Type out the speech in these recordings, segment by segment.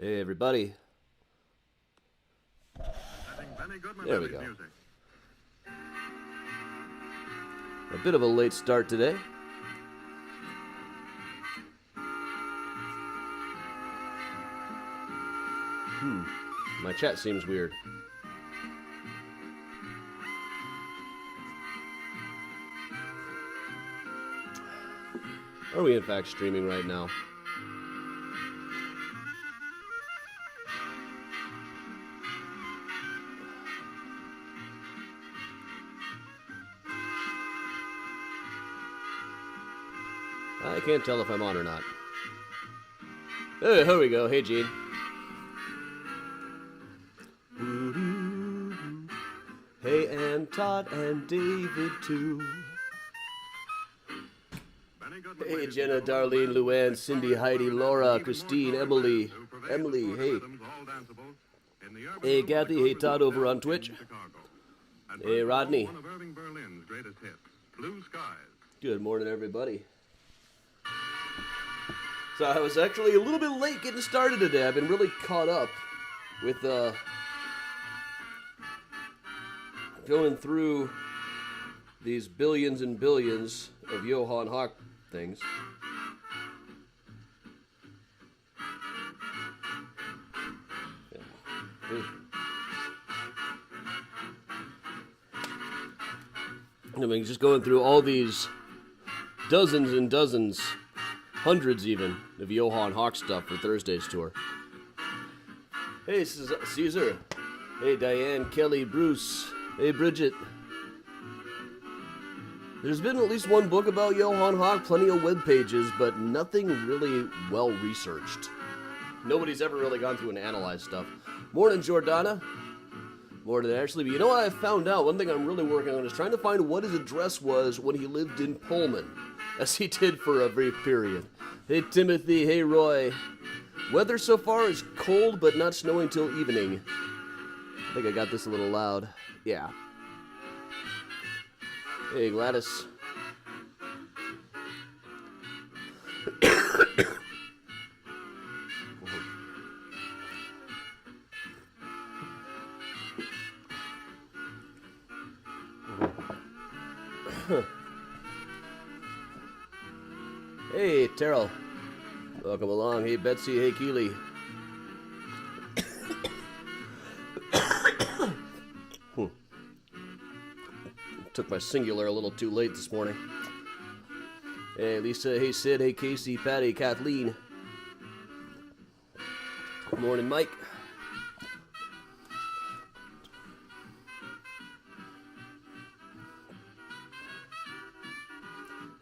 Hey, everybody. There we go. A bit of a late start today. My chat seems weird. Are we in fact streaming right now? I can't tell if I'm on or not. Hey, here we go. Hey, Gene. Hey, and Todd and David, too. Hey, Jenna, Darlene, Luann, Cindy, Heidi, Laura, Christine, Emily, hey. Hey, Kathy, hey, Todd over on Twitch. Hey, Rodney. Good morning, everybody. So I was actually a little bit late getting started today. I've been really caught up with going through these billions and billions of Johann Hawk things. I mean, just going through all these dozens and dozens, hundreds even, of Johann Hawk stuff for Thursday's tour. Hey, Caesar. Hey, Diane, Kelly, Bruce. Hey, Bridget. There's been at least one book about Johann Hawk, plenty of web pages, but nothing really well researched. Nobody's ever really gone through and analyzed stuff. Morning, Jordana. Morning, Ashley. But you know what I found out? One thing I'm really working on is trying to find what his address was when he lived in Pullman, as he did for a brief period. Hey, Timothy. Hey, Roy. Weather so far is cold, but not snowing till evening. I think I got this a little loud. Yeah. Hey, Gladys. Hey, Terrell. Welcome along. Hey, Betsy. Hey, Keely. Took my singular a little too late this morning. Hey, Lisa. Hey, Sid. Hey, Casey, Patty, Kathleen. Good morning, Mike.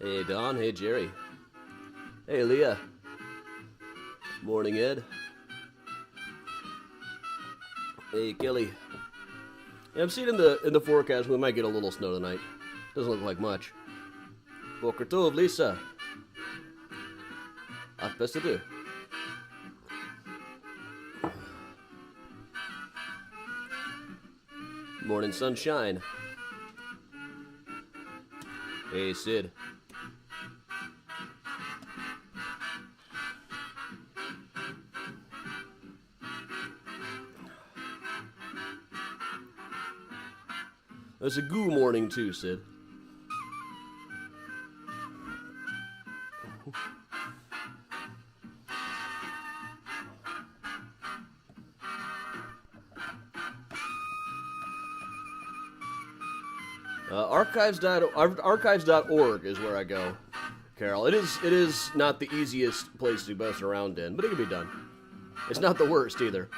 Hey, Don. Hey, Jerry. Hey, Leah. Morning, Ed. Hey, Kelly. Yeah, I'm seeing in the forecast we might get a little snow tonight. Doesn't look like much. Boker Tov, Lisa. Ach, best to do. Morning sunshine. Hey, Sid. It's a goo morning too, Sid. Archives.org is where I go, Carol. It is not the easiest place to mess around in, but it can be done. It's not the worst either.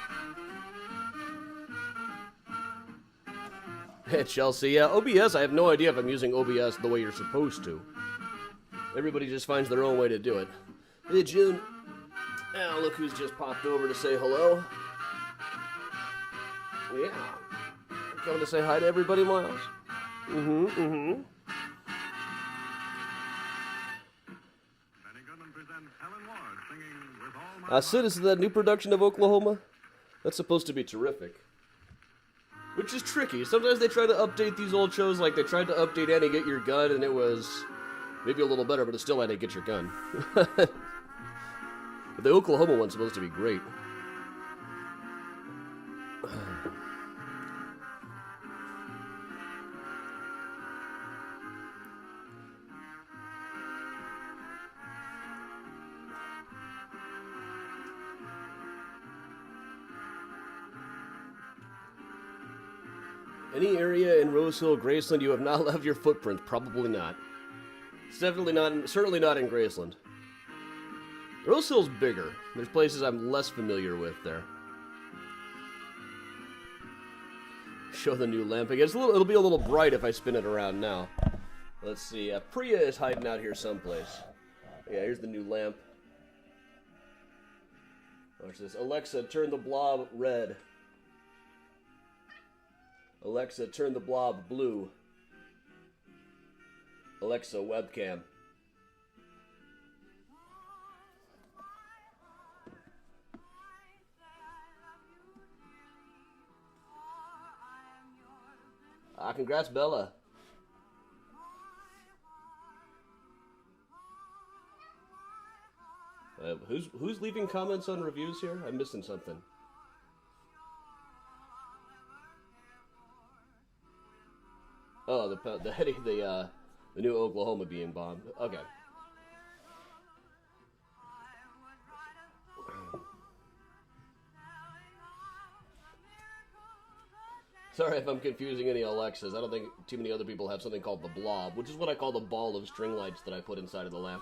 Hey, Chelsea. Yeah, OBS, I have no idea if I'm using OBS the way you're supposed to. Everybody just finds their own way to do it. Hey, June. Oh, look who's just popped over to say hello. Yeah. Coming to say hi to everybody, Miles. Sid, is that new production of Oklahoma? That's supposed to be terrific. Which is tricky. Sometimes they try to update these old shows, like they tried to update Annie Get Your Gun, and it was maybe a little better, but it's still Annie Get Your Gun. But the Oklahoma one's supposed to be great. Any area in Rosehill, Graceland you have not left your footprint? Probably not. It's definitely not, certainly not in Graceland. Rosehill's bigger. There's places I'm less familiar with there. Show the new lamp again. It'll be a little bright if I spin it around now. Let's see. Priya is hiding out here someplace. Yeah, here's the new lamp. Watch this. Alexa, turn the blob red. Alexa, turn the blob blue. Alexa, webcam. Congrats, Bella. Who's leaving comments on reviews here? I'm missing something. Oh, the new Oklahoma being bombed. Okay. Sorry if I'm confusing any Alexas. I don't think too many other people have something called the blob, which is what I call the ball of string lights that I put inside of the lamp.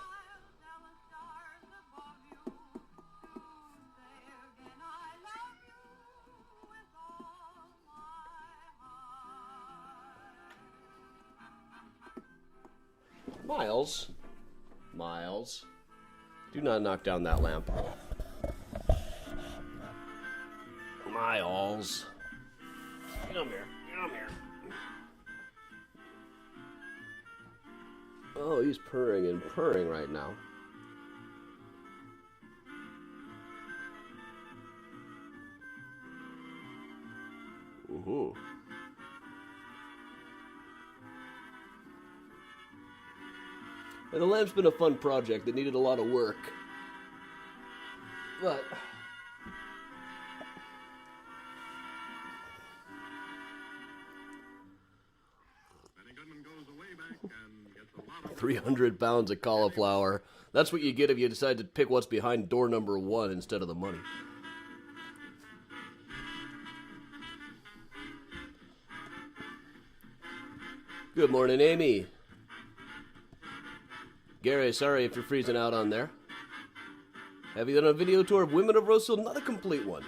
Miles, do not knock down that lamp. Miles. Come here. Oh, he's purring and purring right now. And the lamp's been a fun project that needed a lot of work. But 300 pounds of cauliflower. That's what you get if you decide to pick what's behind door number 1 instead of the money. Good morning, Amy. Gary, sorry if you're freezing out on there. Have you done a video tour of Women of Rosehill? Not a complete one.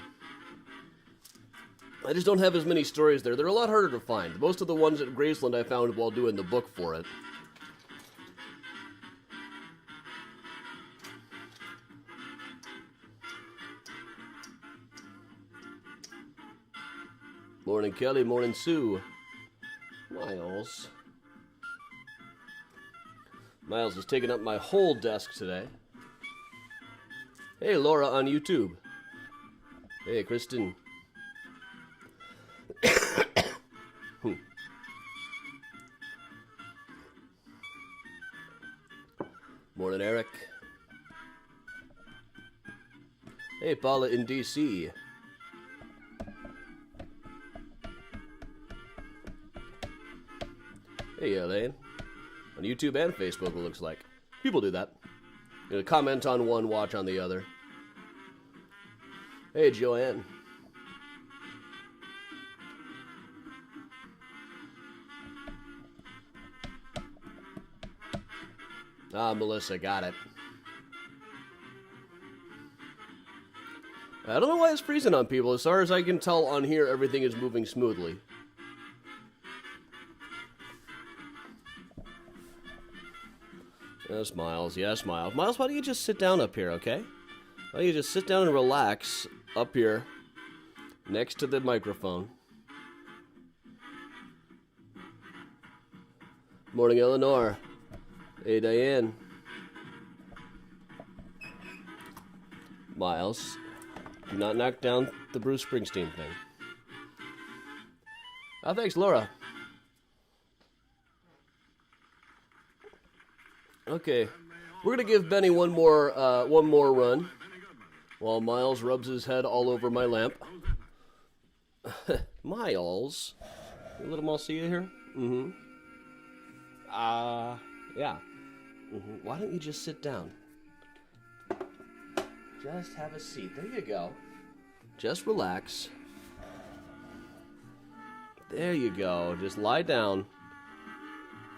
I just don't have as many stories there. They're a lot harder to find. Most of the ones at Graceland I found while doing the book for it. Morning, Kelly. Morning, Sue. Miles is taking up my whole desk today. Hey, Laura on YouTube. Hey, Kristen. Morning, Eric. Hey, Paula in DC. Hey, Elaine. On YouTube and Facebook, it looks like. People do that. You know, comment on one, watch on the other. Hey, Joanne. Melissa, got it. I don't know why it's freezing on people. As far as I can tell on here, everything is moving smoothly. Yes, Miles. Yes, Miles. Miles, why don't you just sit down up here, okay? Why don't you just sit down and relax up here next to the microphone. Morning, Eleanor. Hey, Diane. Miles, do not knock down the Bruce Springsteen thing. Oh, thanks, Laura. Okay, we're gonna give Benny one more run while Miles rubs his head all over my lamp. Miles, you let them all see you here? Mm-hmm. Yeah. Mm-hmm. Why don't you just sit down? Just have a seat. There you go. Just relax. There you go. Just lie down.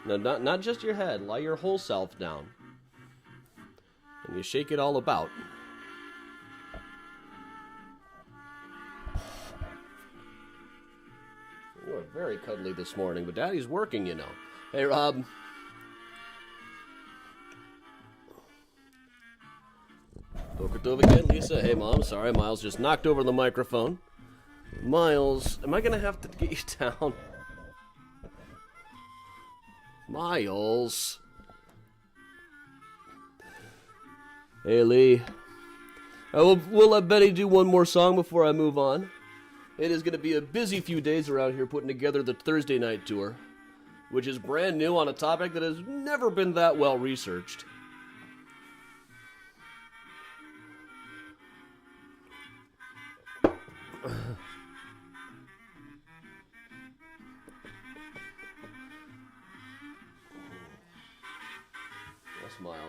No, not just your head. Lie your whole self down. And you shake it all about. You are very cuddly this morning, but Daddy's working, you know. Hey, Rob. Boker Tov again, Lisa. Hey, Mom. Sorry, Miles just knocked over the microphone. Miles, am I going to have to get you down? Miles. Hey, Lee. We'll let Betty do one more song before I move on. It is going to be a busy few days around here putting together the Thursday night tour, which is brand new on a topic that has never been that well researched.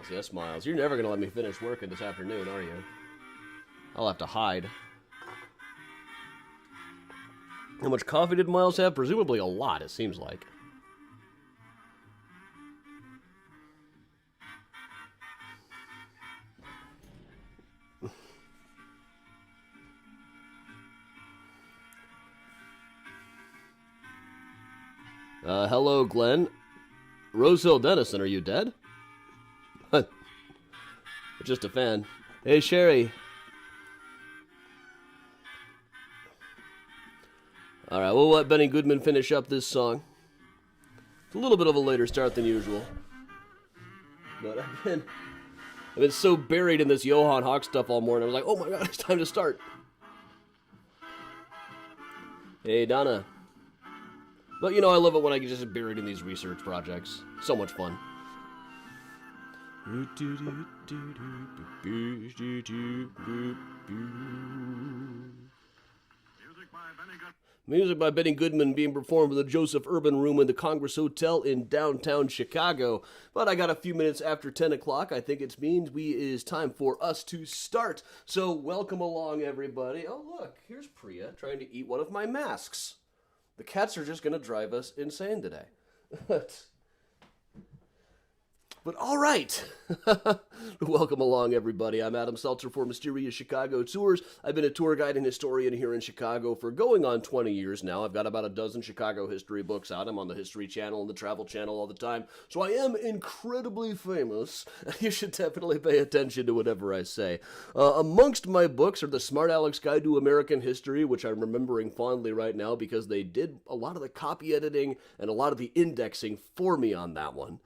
Yes, Miles. You're never going to let me finish working this afternoon, are you? I'll have to hide. How much coffee did Miles have? Presumably a lot, it seems like. Hello, Glenn. Rosehill Dennison, are you dead? Just a fan. Hey, Sherry. Alright, we'll let Benny Goodman finish up this song. It's a little bit of a later start than usual. But I've been so buried in this Johann Hawk stuff all morning. I was like, oh my god, it's time to start. Hey, Donna. But, you know, I love it when I get just buried in these research projects. So much fun. Music by Benny Goodman being performed in the Joseph Urban Room in the Congress Hotel in downtown Chicago. But I got a few minutes after 10 o'clock. I think it means it is time for us to start. So welcome along, everybody. Oh, look, here's Priya trying to eat one of my masks. The cats are just going to drive us insane today. But all right, welcome along, everybody. I'm Adam Seltzer for Mysterious Chicago Tours. I've been a tour guide and historian here in Chicago for going on 20 years now. I've got about a dozen Chicago history books out. I'm on the History Channel and the Travel Channel all the time, so I am incredibly famous. You should definitely pay attention to whatever I say. Amongst my books are The Smart Aleck's Guide to American History, which I'm remembering fondly right now because they did a lot of the copy editing and a lot of the indexing for me on that one.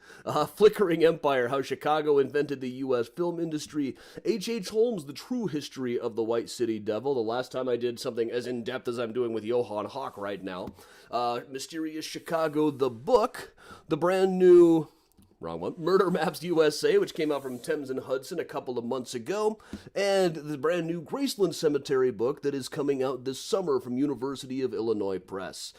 Flickering Empire, How Chicago Invented the U.S. Film Industry, H.H. Holmes, The True History of the White City Devil, the last time I did something as in-depth as I'm doing with Johann Hawk right now, Mysterious Chicago, the book, the brand new... Wrong one. Murder Maps USA, which came out from Thames and Hudson a couple of months ago, and the brand new Graceland Cemetery book that is coming out this summer from University of Illinois Press.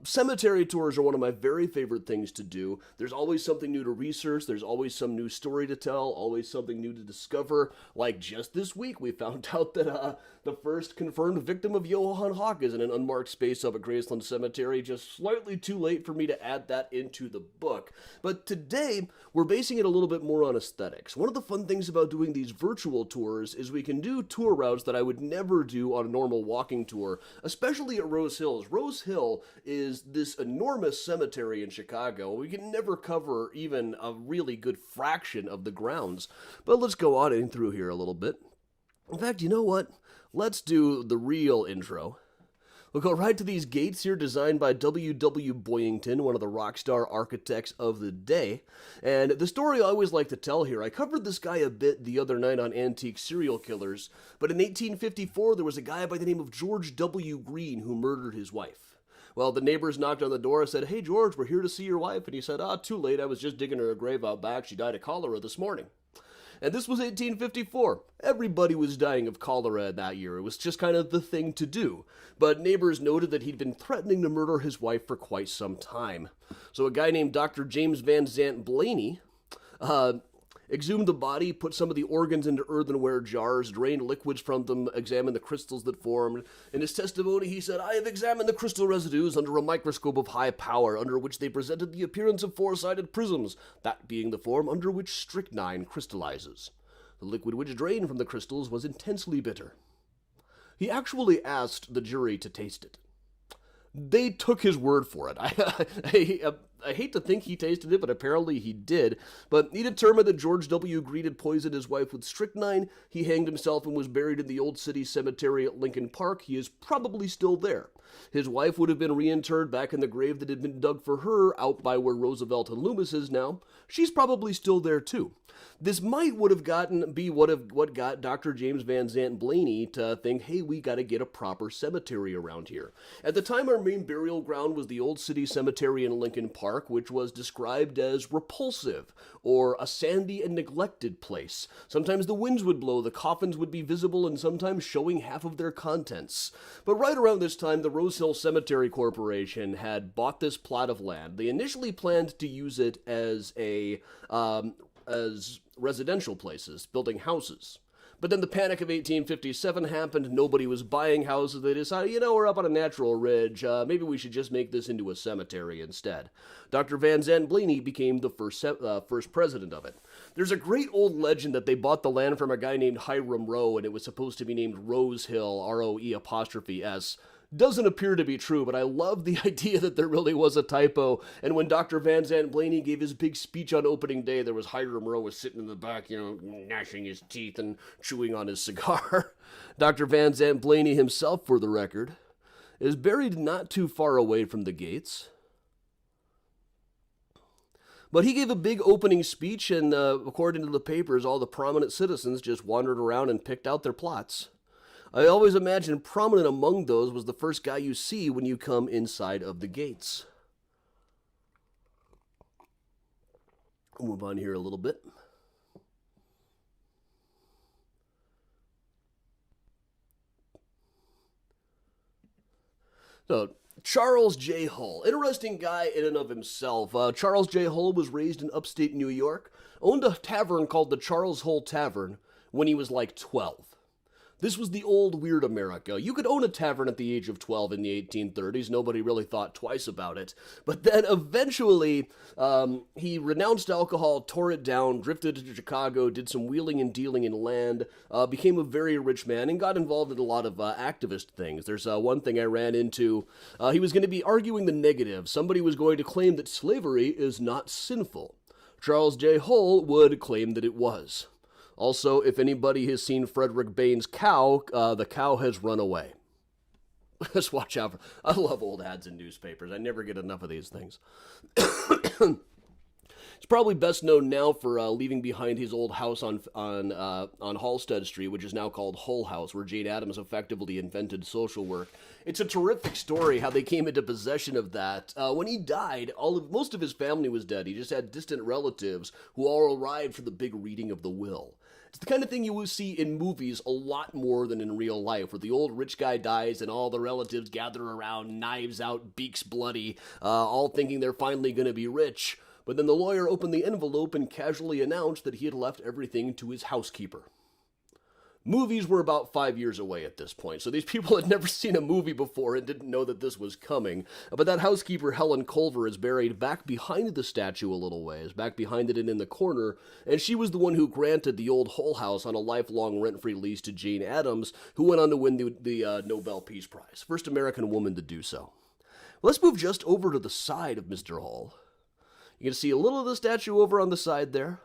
Cemetery tours are one of my very favorite things to do. There's always something new to research, there's always some new story to tell, always something new to discover. Like just this week, we found out that the first confirmed victim of Johann Hawk is in an unmarked space up at Graceland Cemetery, just slightly too late for me to add that into the book. But today, we're basing it a little bit more on aesthetics. One of the fun things about doing these virtual tours is we can do tour routes that I would never do on a normal walking tour, especially at Rose Hills. Rose Hill is this enormous cemetery in Chicago. We can never cover even a really good fraction of the grounds. But let's go on in through here a little bit. In fact, you know what? Let's do the real intro. We'll go right to these gates here designed by W Boyington, one of the rock star architects of the day. And the story I always like to tell here, I covered this guy a bit the other night on Antique Serial Killers, but in 1854 there was a guy by the name of George W. Green who murdered his wife. Well, the neighbors knocked on the door and said, "Hey George, we're here to see your wife." And he said, "Too late, I was just digging her a grave out back. She died of cholera this morning." And this was 1854. Everybody was dying of cholera that year. It was just kind of the thing to do. But neighbors noted that he'd been threatening to murder his wife for quite some time. So a guy named Dr. James Van Zant Blaney exhumed the body, put some of the organs into earthenware jars, drained liquids from them, examined the crystals that formed. In his testimony, he said, "I have examined the crystal residues under a microscope of high power, under which they presented the appearance of four-sided prisms, that being the form under which strychnine crystallizes. The liquid which drained from the crystals was intensely bitter." He actually asked the jury to taste it. They took his word for it. I hate to think he tasted it, but apparently he did. But he determined that George W. Greed had poisoned his wife with strychnine. He hanged himself and was buried in the Old City Cemetery at Lincoln Park. He is probably still there. His wife would have been reinterred back in the grave that had been dug for her out by where Roosevelt and Loomis is now. She's probably still there too. This might would have what got Dr. James Van Zandt Blaney to think, hey, we got to get a proper cemetery around here. At the time, our main burial ground was the Old City Cemetery in Lincoln Park, which was described as repulsive, or a sandy and neglected place. Sometimes the winds would blow, the coffins would be visible, and sometimes showing half of their contents. But right around this time, the Rosehill Cemetery Corporation had bought this plot of land. They initially planned to use it as residential places, building houses. But then the Panic of 1857 happened, nobody was buying houses, they decided, we're up on a natural ridge, maybe we should just make this into a cemetery instead. Dr. Van Zandt Blaney became the first president of it. There's a great old legend that they bought the land from a guy named Hiram Rowe, and it was supposed to be named Rosehill, R-O-E'. Doesn't appear to be true, but I love the idea that there really was a typo. And when Dr. Van Zandt Blaney gave his big speech on opening day, there was Hiram Rowe was sitting in the back, gnashing his teeth and chewing on his cigar. Dr. Van Zandt Blaney himself, for the record, is buried not too far away from the gates. But he gave a big opening speech, and according to the papers, all the prominent citizens just wandered around and picked out their plots. I always imagine prominent among those was the first guy you see when you come inside of the gates. We'll move on here a little bit. So, Charles J. Hull. Interesting guy in and of himself. Charles J. Hull was raised in upstate New York, owned a tavern called the Charles Hull Tavern when he was like 12. This was the old weird America. You could own a tavern at the age of 12 in the 1830s. Nobody really thought twice about it. But then eventually, he renounced alcohol, tore it down, drifted to Chicago, did some wheeling and dealing in land, became a very rich man, and got involved in a lot of activist things. There's one thing I ran into. He was going to be arguing the negative. Somebody was going to claim that slavery is not sinful. Charles J. Hull would claim that it was. Also, if anybody has seen Frederick Bain's Cow, the cow has run away. Just watch out for... I love old ads in newspapers. I never get enough of these things. He's probably best known now for leaving behind his old house on Halsted Street, which is now called Hull House, where Jane Addams effectively invented social work. It's a terrific story how they came into possession of that. When he died, most of his family was dead. He just had distant relatives who all arrived for the big reading of the will. It's the kind of thing you will see in movies a lot more than in real life, where the old rich guy dies and all the relatives gather around, knives out, beaks bloody, all thinking they're finally going to be rich. But then the lawyer opened the envelope and casually announced that he had left everything to his housekeeper. Movies were about 5 years away at this point, so these people had never seen a movie before and didn't know that this was coming. But that housekeeper, Helen Culver, is buried back behind the statue a little ways, back behind it and in the corner, and she was the one who granted the old Hull House on a lifelong rent-free lease to Jane Addams, who went on to win the Nobel Peace Prize. First American woman to do so. Let's move just over to the side of Mr. Hull. You can see a little of the statue over on the side there.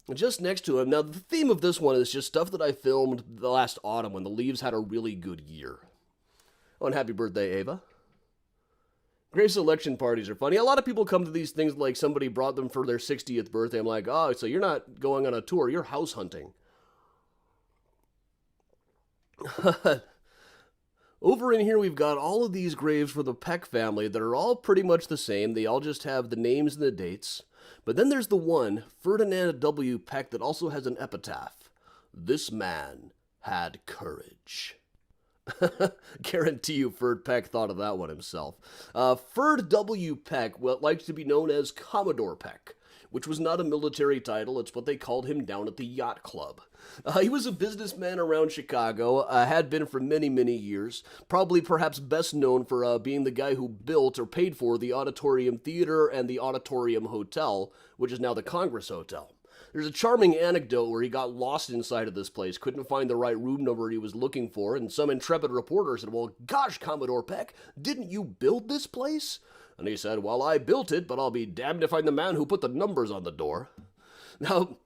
And just next to him, now the theme of this one is just stuff that I filmed the last autumn when the leaves had a really good year. Oh, and happy birthday, Ava. Grace election parties are funny. A lot of people come to these things like somebody brought them for their 60th birthday. I'm like, oh, so you're not going on a tour, you're house hunting. Over in here, we've got all of these graves for the Peck family that are all pretty much the same. They all just have the names and the dates. But then there's the one, Ferdinand W Peck, that also has an epitaph. This man had courage. Guarantee you Ferd Peck thought of that one himself. Ferd W Peck likes to be known as Commodore Peck, which was not a military title. It's what they called him down at the yacht club. He was a businessman around Chicago, had been for many, many years, probably perhaps best known for being the guy who built or paid for the Auditorium Theater and the Auditorium Hotel, which is now the Congress Hotel. There's a charming anecdote where he got lost inside of this place, couldn't find the right room number he was looking for, and some intrepid reporter said, "Well, gosh, Commodore Peck, didn't you build this place?" And he said, "Well, I built it, but I'll be damned if I'm the man who put the numbers on the door." Now,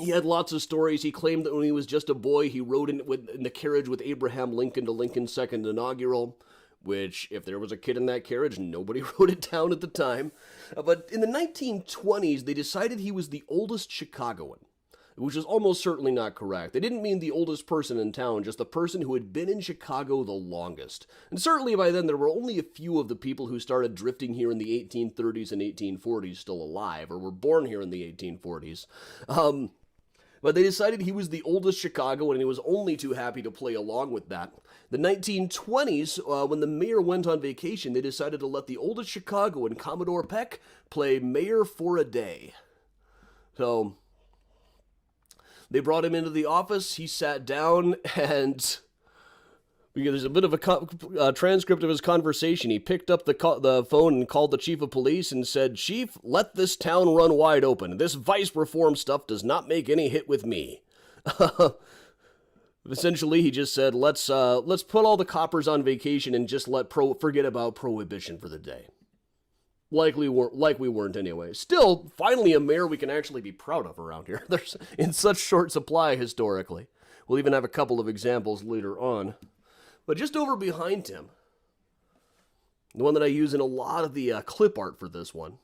he had lots of stories. He claimed that when he was just a boy, he rode in the carriage with Abraham Lincoln to Lincoln's second inaugural, which, if there was a kid in that carriage, nobody wrote it down at the time. But in the 1920s, they decided he was the oldest Chicagoan, which is almost certainly not correct. They didn't mean the oldest person in town, just the person who had been in Chicago the longest. And certainly by then, there were only a few of the people who started drifting here in the 1830s and 1840s still alive, or were born here in the 1840s. But they decided he was the oldest Chicagoan, and he was only too happy to play along with that. The 1920s, when the mayor went on vacation, they decided to let the oldest Chicagoan, Commodore Peck, play mayor for a day. So they brought him into the office, he sat down, and because there's a bit of a transcript of his conversation. He picked up the phone and called the chief of police and said, "Chief, let this town run wide open. This vice reform stuff does not make any hit with me." Essentially, he just said, let's put all the coppers on vacation and just forget about prohibition for the day. Like we weren't anyway. Still, finally a mayor we can actually be proud of around here. There's in such short supply historically. We'll even have a couple of examples later on. But just over behind him, the one that I use in a lot of the clip art for this one,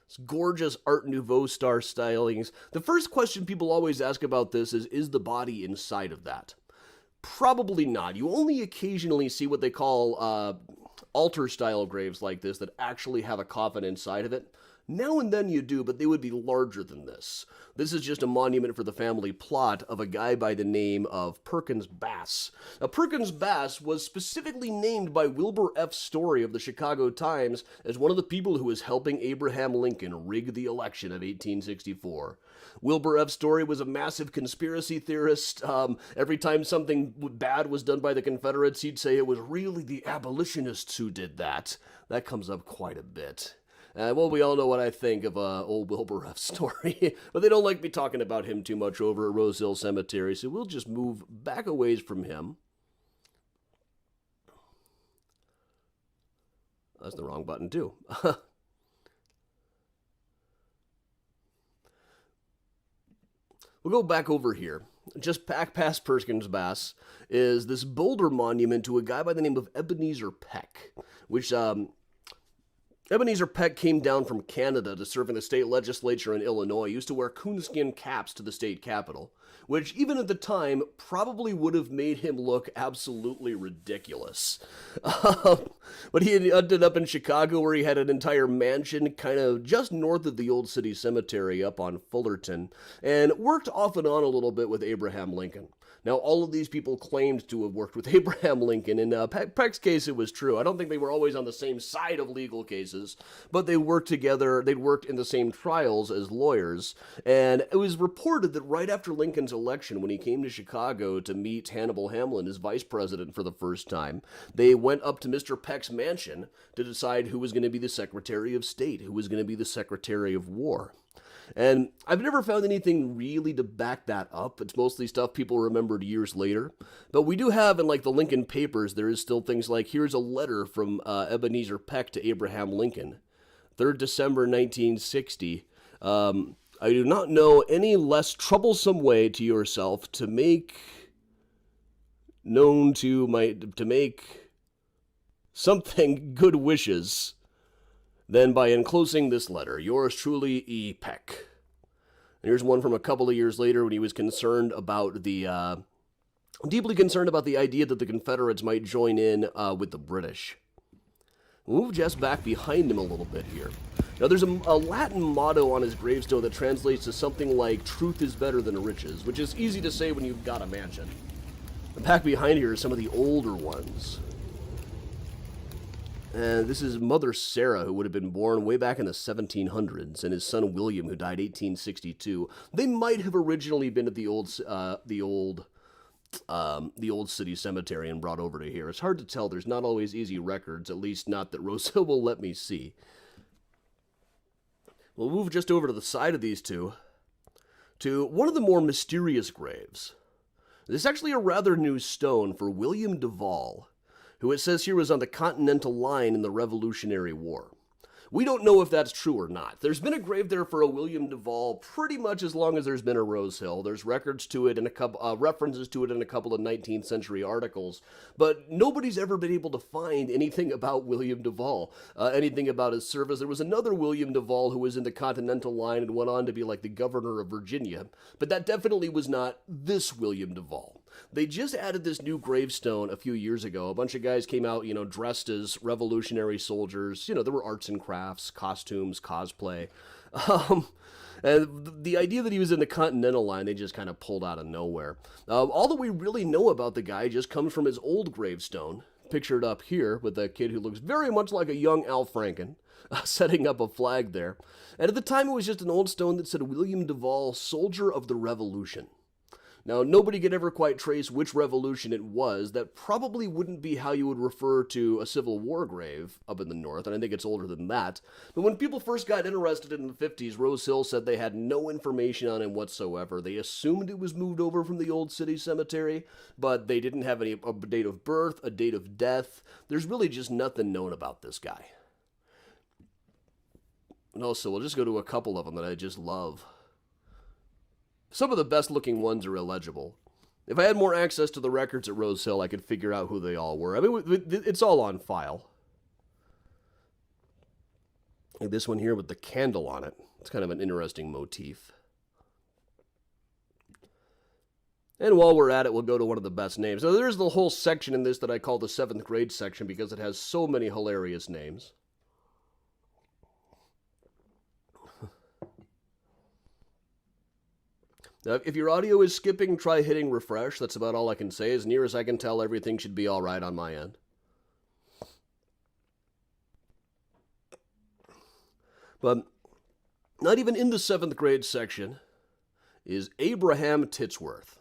it's gorgeous Art Nouveau star stylings. The first question people always ask about this is the body inside of that? Probably not. You only occasionally see what they call altar-style graves like this that actually have a coffin inside of it. Now and then you do, but they would be larger than this. This is just a monument for the family plot of a guy by the name of Perkins Bass. Now, Perkins Bass was specifically named by Wilbur F. Story of the Chicago Times as one of the people who was helping Abraham Lincoln rig the election of 1864. Wilbur F. Story was a massive conspiracy theorist. Every time something bad was done by the Confederates, he'd say it was really the abolitionists who did that. That comes up quite a bit. Well, we all know what I think of old Wilbur F. Story, but they don't like me talking about him too much over at Rosehill Cemetery, so we'll just move back a ways from him. That's the wrong button, too. We'll go back over here. Just back past Perkins Bass is this boulder monument to a guy by the name of Ebenezer Peck, which Ebenezer Peck came down from Canada to serve in the state legislature in Illinois. He used to wear coonskin caps to the state capitol, which even at the time probably would have made him look absolutely ridiculous. But he ended up in Chicago where he had an entire mansion kind of just north of the old city cemetery up on Fullerton, and worked off and on a little bit with Abraham Lincoln. Now, all of these people claimed to have worked with Abraham Lincoln. In Peck's case, it was true. I don't think they were always on the same side of legal cases, but they worked together. They'd worked in the same trials as lawyers. And it was reported that right after Lincoln's election, when he came to Chicago to meet Hannibal Hamlin as vice president for the first time, they went up to Mr. Peck's mansion to decide who was going to be the Secretary of State, who was going to be the Secretary of War. And I've never found anything really to back that up. It's mostly stuff people remembered years later. But we do have, in like the Lincoln Papers, there is still things like, here's a letter from Ebenezer Peck to Abraham Lincoln, 3rd December 1960. I do not know any less troublesome way to yourself to make known to make something good wishes than by enclosing this letter. Yours truly, E. Peck. And here's one from a couple of years later when he was concerned about deeply concerned about the idea that the Confederates might join in with the British. We'll move just back behind him a little bit here. Now, there's a Latin motto on his gravestone that translates to something like, "Truth is better than riches," which is easy to say when you've got a mansion. And back behind here are some of the older ones. And this is Mother Sarah, who would have been born way back in the 1700s, and his son William, who died 1862. They might have originally been at the old city cemetery and brought over to here. It's hard to tell. There's not always easy records, at least not that Rosehill will let me see. We'll move just over to the side of these two to one of the more mysterious graves. This is actually a rather new stone for William Duvall, who it says here was on the Continental Line in the Revolutionary War. We don't know if that's true or not. There's been a grave there for a William Duvall pretty much as long as there's been a Rosehill. There's records to it and a couple references to it in a couple of 19th century articles, but nobody's ever been able to find anything about William Duvall, anything about his service. There was another William Duvall who was in the Continental Line and went on to be like the governor of Virginia, but that definitely was not this William Duvall. They just added this new gravestone a few years ago. A bunch of guys came out, dressed as revolutionary soldiers. There were arts and crafts, costumes, cosplay. And the idea that he was in the Continental Line, they just kind of pulled out of nowhere. All that we really know about the guy just comes from his old gravestone, pictured up here with a kid who looks very much like a young Al Franken, setting up a flag there. And at the time, it was just an old stone that said William Duvall, Soldier of the Revolution. Now, nobody could ever quite trace which revolution it was. That probably wouldn't be how you would refer to a Civil War grave up in the north, and I think it's older than that. But when people first got interested in the 50s, Rosehill said they had no information on him whatsoever. They assumed it was moved over from the old city cemetery, but they didn't have a date of birth, a date of death. There's really just nothing known about this guy. And also, we'll just go to a couple of them that I just love. Some of the best-looking ones are illegible. If I had more access to the records at Rosehill, I could figure out who they all were. I mean, it's all on file. Like this one here with the candle on it. It's kind of an interesting motif. And while we're at it, we'll go to one of the best names. So there's the whole section in this that I call the 7th grade section because it has so many hilarious names. Now, if your audio is skipping, try hitting refresh. That's about all I can say. As near as I can tell, everything should be all right on my end. But not even in the 7th grade section is Abraham Titsworth.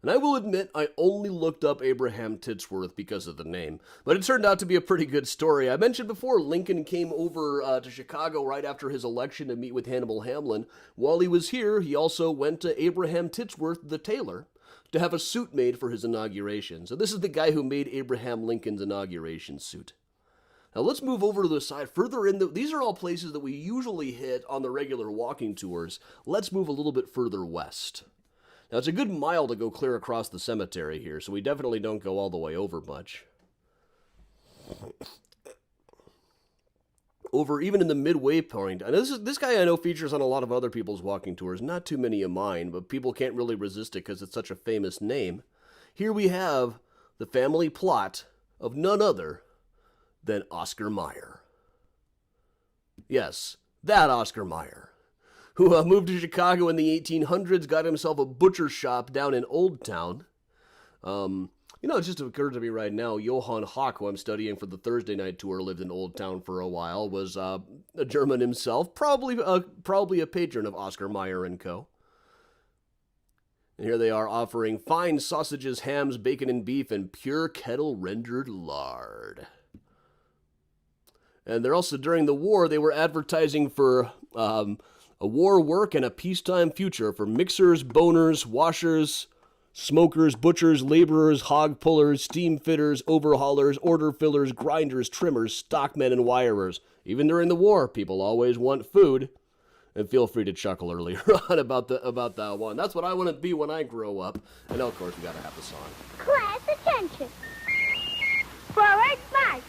And I will admit, I only looked up Abraham Titsworth because of the name. But it turned out to be a pretty good story. I mentioned before, Lincoln came over to Chicago right after his election to meet with Hannibal Hamlin. While he was here, he also went to Abraham Titsworth, the tailor, to have a suit made for his inauguration. So this is the guy who made Abraham Lincoln's inauguration suit. Now let's move over to the side. Further in, these are all places that we usually hit on the regular walking tours. Let's move a little bit further west. Now, it's a good mile to go clear across the cemetery here, so we definitely don't go all the way over much. Over even in the midway point, and this guy I know features on a lot of other people's walking tours, not too many of mine, but people can't really resist it because it's such a famous name. Here we have the family plot of none other than Oscar Meyer. Yes, that Oscar Meyer, who moved to Chicago in the 1800s, got himself a butcher shop down in Old Town. It just occurred to me right now, Johann Hawk, who I'm studying for the Thursday night tour, lived in Old Town for a while, was a German himself, probably a patron of Oscar Meyer & Co. And here they are offering fine sausages, hams, bacon and beef, and pure kettle-rendered lard. And they're also, during the war, they were advertising for a war work and a peacetime future for mixers, boners, washers, smokers, butchers, laborers, hog pullers, steam fitters, overhaulers, order fillers, grinders, trimmers, stockmen, and wirers. Even during the war, people always want food. And feel free to chuckle earlier on about that one. That's what I want to be when I grow up. And of course, we got to have the song. Class attention. Forward march.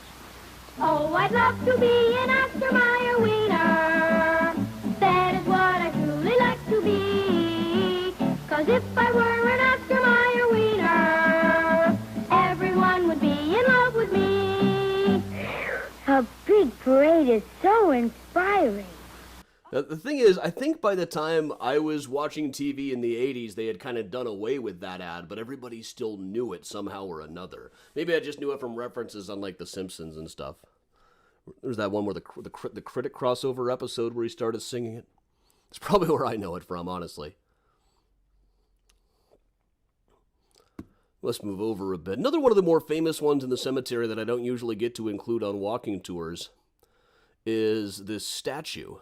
Oh, I'd love to be an Oscar Mayer wiener. That is what I truly like to be. 'Cause if I were an Oscar Mayer wiener, everyone would be in love with me. A big parade is so inspiring. Now, the thing is, I think by the time I was watching TV in the 80s, they had kind of done away with that ad, but everybody still knew it somehow or another. Maybe I just knew it from references on, like, The Simpsons and stuff. There's that one where the critic crossover episode where he started singing it. It's probably where I know it from, honestly. Let's move over a bit. Another one of the more famous ones in the cemetery that I don't usually get to include on walking tours is this statue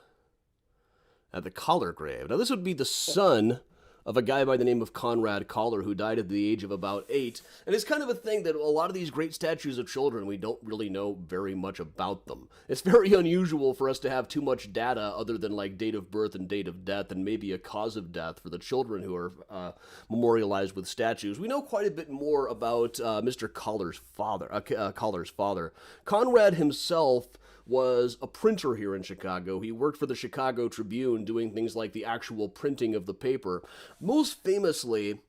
at the Collar grave. Now, this would be the son of a guy by the name of Conrad Collar, who died at the age of about 8. And it's kind of a thing that a lot of these great statues of children, we don't really know very much about them. It's very unusual for us to have too much data other than like date of birth and date of death and maybe a cause of death for the children who are memorialized with statues. We know quite a bit more about Mr. Collar's father. Conrad himself was a printer here in Chicago. He worked for the Chicago Tribune doing things like the actual printing of the paper. Most famously,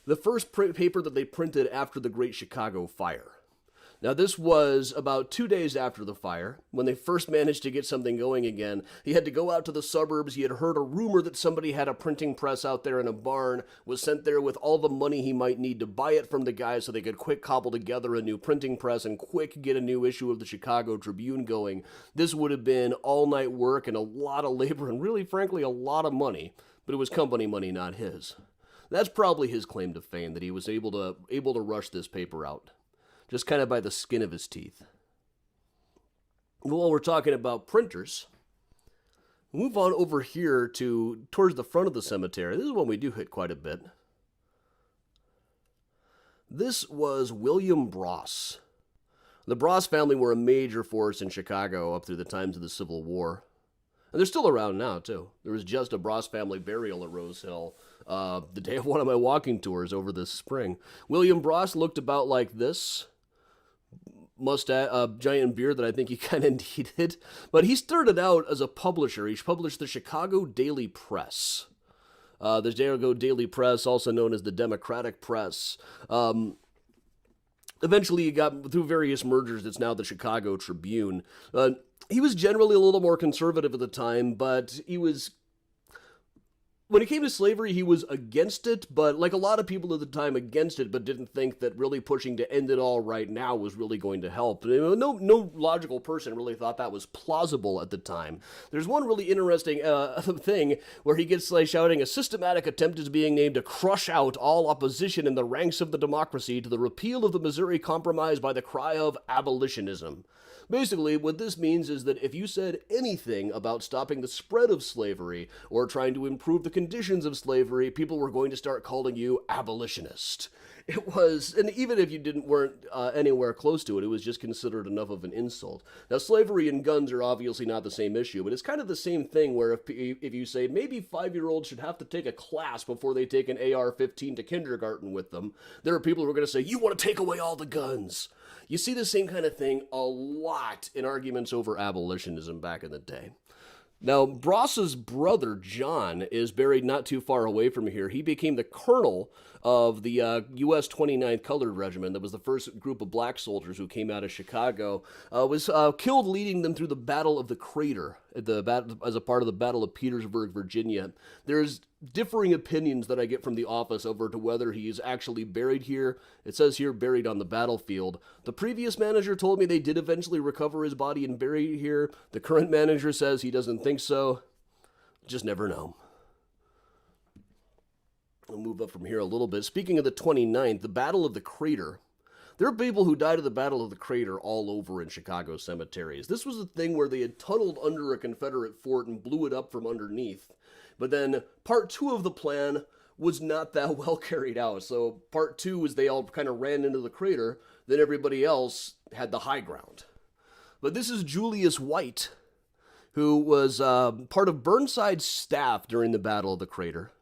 the first paper that they printed after the Great Chicago Fire. Now, this was about 2 days after the fire, when they first managed to get something going again. He had to go out to the suburbs. He had heard a rumor that somebody had a printing press out there in a barn, was sent there with all the money he might need to buy it from the guys so they could quick cobble together a new printing press and quick get a new issue of the Chicago Tribune going. This would have been all-night work and a lot of labor and really, frankly, a lot of money, but it was company money, not his. That's probably his claim to fame, that he was able to rush this paper out. Just kind of by the skin of his teeth. While we're talking about printers, move on over here towards the front of the cemetery. This is one we do hit quite a bit. This was William Bross. The Bross family were a major force in Chicago up through the times of the Civil War. And they're still around now, too. There was just a Bross family burial at Rosehill the day of one of my walking tours over this spring. William Bross looked about like this. Mustache, giant beard that I think he kind of needed. But he started out as a publisher. He published the Chicago Daily Press. The Chicago Daily Press, also known as the Democratic Press. Eventually, he got, through various mergers, it's now the Chicago Tribune. He was generally a little more conservative at the time, but when it came to slavery, he was against it, but like a lot of people at the time against it, but didn't think that really pushing to end it all right now was really going to help. No logical person really thought that was plausible at the time. There's one really interesting thing where he gets shouting, "A systematic attempt is being made to crush out all opposition in the ranks of the democracy to the repeal of the Missouri Compromise by the cry of abolitionism." Basically, what this means is that if you said anything about stopping the spread of slavery or trying to improve the conditions of slavery, people were going to start calling you abolitionist. It was, and even if you weren't anywhere close to it, it was just considered enough of an insult. Now, slavery and guns are obviously not the same issue, but it's kind of the same thing where if you say maybe 5-year-olds should have to take a class before they take an AR-15 to kindergarten with them, there are people who are going to say, you want to take away all the guns. You see the same kind of thing a lot in arguments over abolitionism back in the day. Now, Bross's brother, John, is buried not too far away from here. He became the colonel of the U.S. 29th Colored Regiment. That was the first group of black soldiers who came out of Chicago. Was killed leading them through the Battle of the Crater, as a part of the Battle of Petersburg, Virginia. There's differing opinions that I get from the office over to whether he is actually buried here. It says here, buried on the battlefield. The previous manager told me they did eventually recover his body and bury here. The current manager says he doesn't think so. Just never know. I'll move up from here a little bit. Speaking of the 29th, the Battle of the Crater. There are people who died at the Battle of the Crater all over in Chicago cemeteries. This was a thing where they had tunneled under a Confederate fort and blew it up from underneath. But then part 2 of the plan was not that well carried out. So part 2 was they all kind of ran into the crater, then everybody else had the high ground. But this is Julius White, who was part of Burnside's staff during the Battle of the Crater.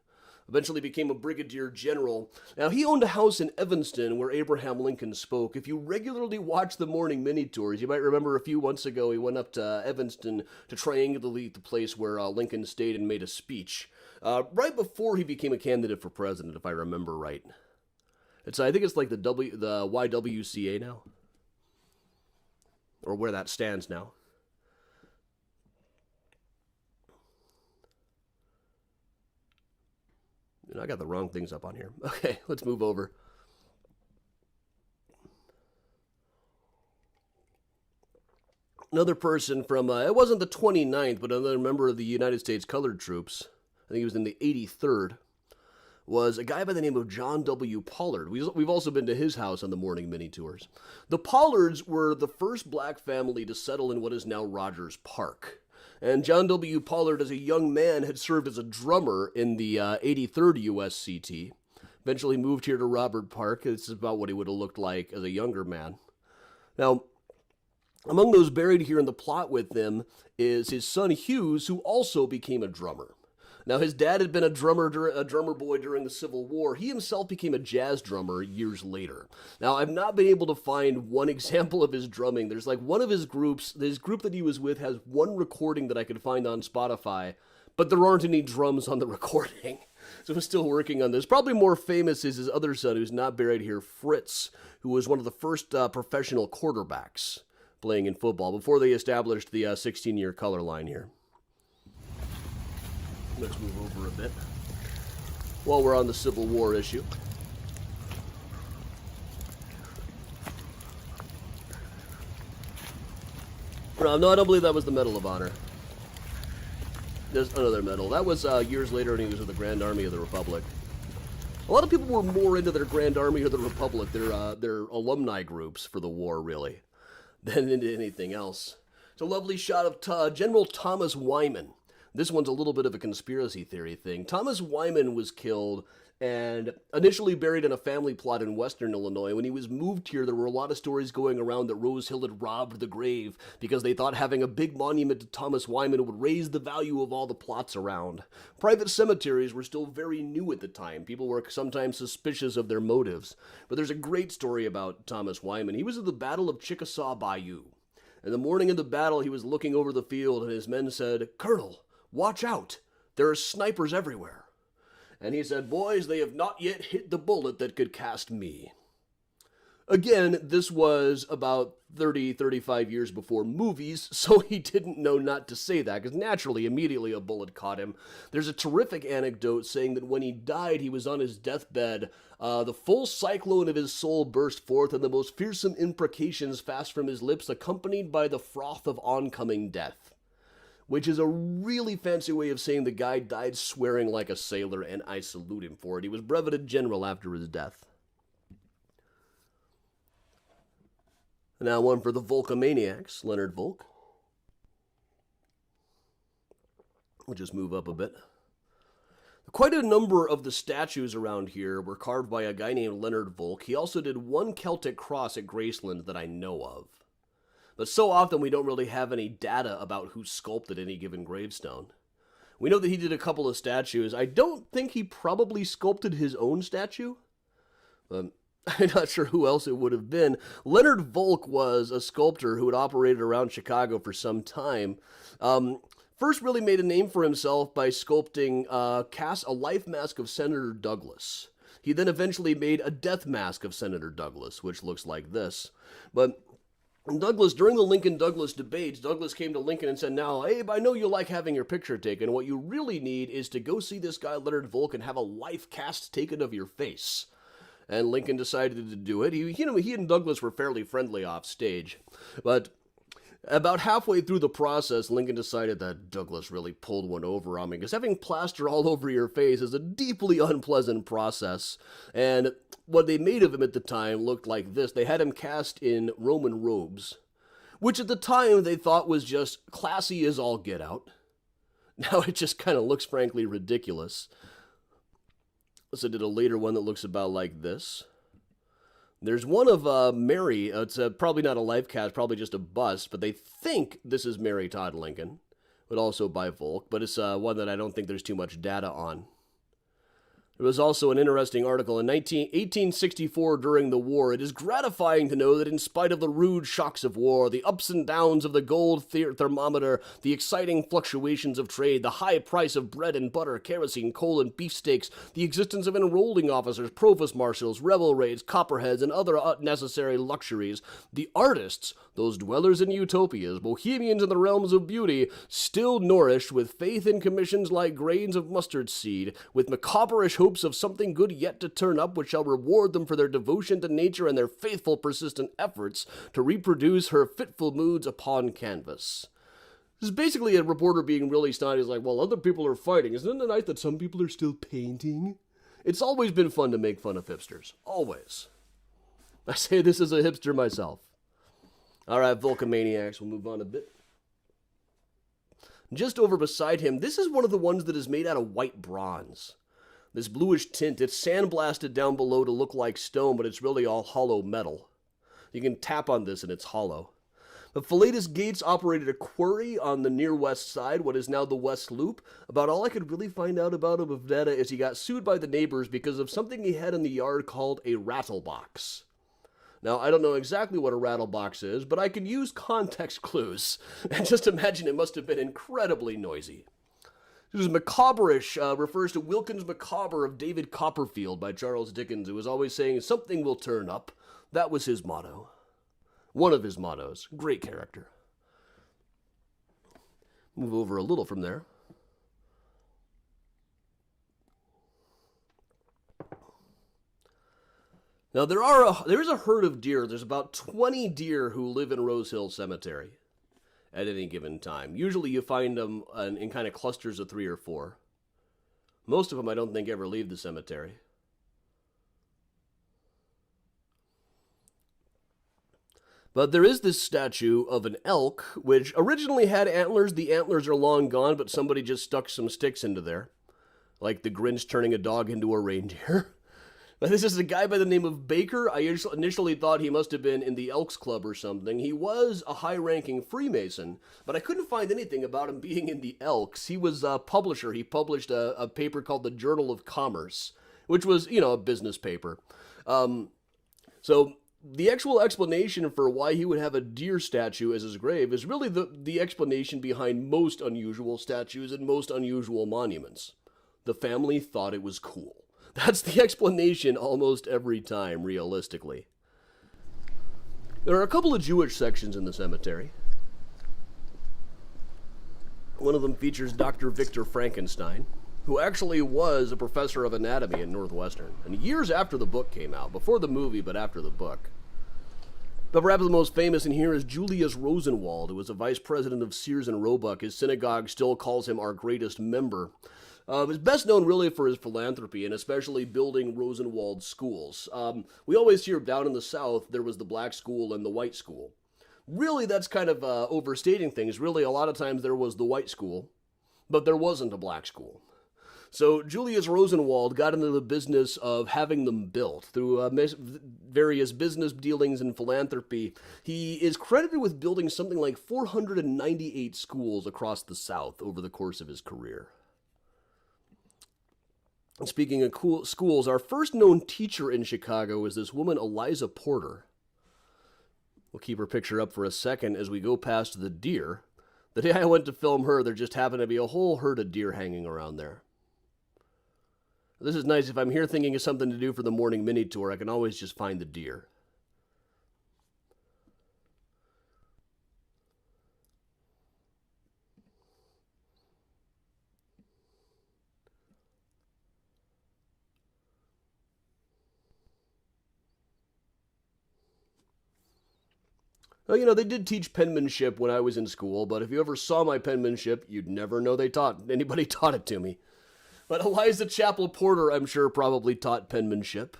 Eventually became a brigadier general. Now, he owned a house in Evanston where Abraham Lincoln spoke. If you regularly watch the morning mini-tours, you might remember a few months ago he went up to Evanston to triangulate the place where Lincoln stayed and made a speech. Right before he became a candidate for president, if I remember right. I think it's like the YWCA now. Or where that stands now. I got the wrong things up on here. Okay, let's move over. Another person from, it wasn't the 29th, but another member of the United States Colored Troops, I think he was in the 83rd, was a guy by the name of John W. Pollard. We've also been to his house on the morning mini tours. The Pollards were the first black family to settle in what is now Rogers Park. And John W. Pollard, as a young man, had served as a drummer in the 83rd USCT. Eventually moved here to Robert Park. This is about what he would have looked like as a younger man. Now, among those buried here in the plot with them is his son Hughes, who also became a drummer. Now, his dad had been a drummer boy during the Civil War. He himself became a jazz drummer years later. Now, I've not been able to find one example of his drumming. There's like one of his groups, his group that he was with has one recording that I could find on Spotify, but there aren't any drums on the recording. So he's still working on this. Probably more famous is his other son, who's not buried here, Fritz, who was one of the first professional quarterbacks playing in football before they established the 16-year color line here. Let's move over a bit while we're on the Civil War issue. No, I don't believe that was the Medal of Honor. There's another medal. That was years later, and he was with the Grand Army of the Republic. A lot of people were more into their Grand Army of the Republic, their alumni groups for the war, really, than into anything else. It's a lovely shot of General Thomas Wyman. This one's a little bit of a conspiracy theory thing. Thomas Wyman was killed and initially buried in a family plot in western Illinois. When he was moved here, there were a lot of stories going around that Rosehill had robbed the grave because they thought having a big monument to Thomas Wyman would raise the value of all the plots around. Private cemeteries were still very new at the time. People were sometimes suspicious of their motives. But there's a great story about Thomas Wyman. He was at the Battle of Chickasaw Bayou. In the morning of the battle, he was looking over the field, and his men said, "Colonel, watch out. There are snipers everywhere." And he said, "Boys, they have not yet hit the bullet that could cast me." Again, this was about 35 years before movies, so he didn't know not to say that, because naturally, immediately a bullet caught him. There's a terrific anecdote saying that when he died, he was on his deathbed. The full cyclone of his soul burst forth, and the most fearsome imprecations passed from his lips, accompanied by the froth of oncoming death. Which is a really fancy way of saying the guy died swearing like a sailor, and I salute him for it. He was breveted general after his death. Now one for the Volkomaniacs, Leonard Volk. We'll just move up a bit. Quite a number of the statues around here were carved by a guy named Leonard Volk. He also did one Celtic cross at Graceland that I know of. But so often we don't really have any data about who sculpted any given gravestone. We know that he did a couple of statues. I don't think he probably sculpted his own statue. I'm not sure who else it would have been. Leonard Volk was a sculptor who had operated around Chicago for some time. First really made a name for himself by sculpting a life mask of Senator Douglas. He then eventually made a death mask of Senator Douglas, which looks like this. But Douglas, during the Lincoln-Douglas debates, Douglas came to Lincoln and said, "Now, Abe, I know you like having your picture taken. What you really need is to go see this guy, Leonard Volk, and have a life cast taken of your face." And Lincoln decided to do it. He and Douglas were fairly friendly off stage. But about halfway through the process, Lincoln decided that Douglas really pulled one over on me, because having plaster all over your face is a deeply unpleasant process. And what they made of him at the time looked like this. They had him cast in Roman robes, which at the time they thought was just classy as all get out. Now it just kind of looks frankly ridiculous. So I did a later one that looks about like this. There's one of Mary. It's probably not a life cast, probably just a bust, but they think this is Mary Todd Lincoln, but also by Volk, but it's one that I don't think there's too much data on. There was also an interesting article in 1864 during the war. It is gratifying to know that in spite of the rude shocks of war, the ups and downs of the gold thermometer, the exciting fluctuations of trade, the high price of bread and butter, kerosene, coal, and beefsteaks, the existence of enrolling officers, provost marshals, rebel raids, copperheads, and other unnecessary luxuries, the artists, those dwellers in utopias, bohemians in the realms of beauty, still nourished with faith in commissions like grains of mustard seed, with macabre-ish hope hopes of something good yet to turn up which shall reward them for their devotion to nature and their faithful persistent efforts to reproduce her fitful moods upon canvas. This is basically a reporter being really snotty. He's like, well, other people are fighting. Isn't it nice that some people are still painting? It's always been fun to make fun of hipsters. Always. I say this as a hipster myself. All right, Vulcamaniacs, we'll move on a bit. Just over beside him, this is one of the ones that is made out of white bronze. This bluish tint, it's sandblasted down below to look like stone, but it's really all hollow metal. You can tap on this and it's hollow. The Philetus Gates operated a quarry on the near west side, what is now the West Loop. About all I could really find out about him of data is he got sued by the neighbors because of something he had in the yard called a rattle box. Now, I don't know exactly what a rattle box is, but I can use context clues, and just imagine it must have been incredibly noisy. This is macabre-ish, refers to Wilkins Macabre of David Copperfield by Charles Dickens, who was always saying, something will turn up. That was his motto. One of his mottos. Great character. Move over a little from there. Now, there is a herd of deer. There's about 20 deer who live in Rosehill Cemetery at any given time. Usually you find them in kind of clusters of 3 or 4. Most of them I don't think ever leave the cemetery. But there is this statue of an elk, which originally had antlers. The antlers are long gone, but somebody just stuck some sticks into there. Like the Grinch turning a dog into a reindeer. This is a guy by the name of Baker. I initially thought he must have been in the Elks Club or something. He was a high-ranking Freemason, but I couldn't find anything about him being in the Elks. He was a publisher. He published a paper called the Journal of Commerce, which was, a business paper. So the actual explanation for why he would have a deer statue as his grave is really the explanation behind most unusual statues and most unusual monuments. The family thought it was cool. That's the explanation almost every time, realistically. There are a couple of Jewish sections in the cemetery. One of them features Dr. Victor Frankenstein, who actually was a professor of anatomy at Northwestern, and years after the book came out, before the movie, but after the book. But perhaps the most famous in here is Julius Rosenwald, who was a vice president of Sears and Roebuck. His synagogue still calls him our greatest member. He's best known really for his philanthropy and especially building Rosenwald schools. We always hear down in the South there was the black school and the white school. Really, that's kind of overstating things. Really, a lot of times there was the white school, but there wasn't a black school. So Julius Rosenwald got into the business of having them built through various business dealings and philanthropy. He is credited with building something like 498 schools across the South over the course of his career. Speaking of cool schools, our first known teacher in Chicago is this woman, Eliza Porter. We'll keep her picture up for a second as we go past the deer. The day I went to film her, there just happened to be a whole herd of deer hanging around there. This is nice. If I'm here thinking of something to do for the morning mini tour, I can always just find the deer. Well, they did teach penmanship when I was in school, but if you ever saw my penmanship, you'd never know anybody taught it to me. But Eliza Chapel Porter, I'm sure, probably taught penmanship.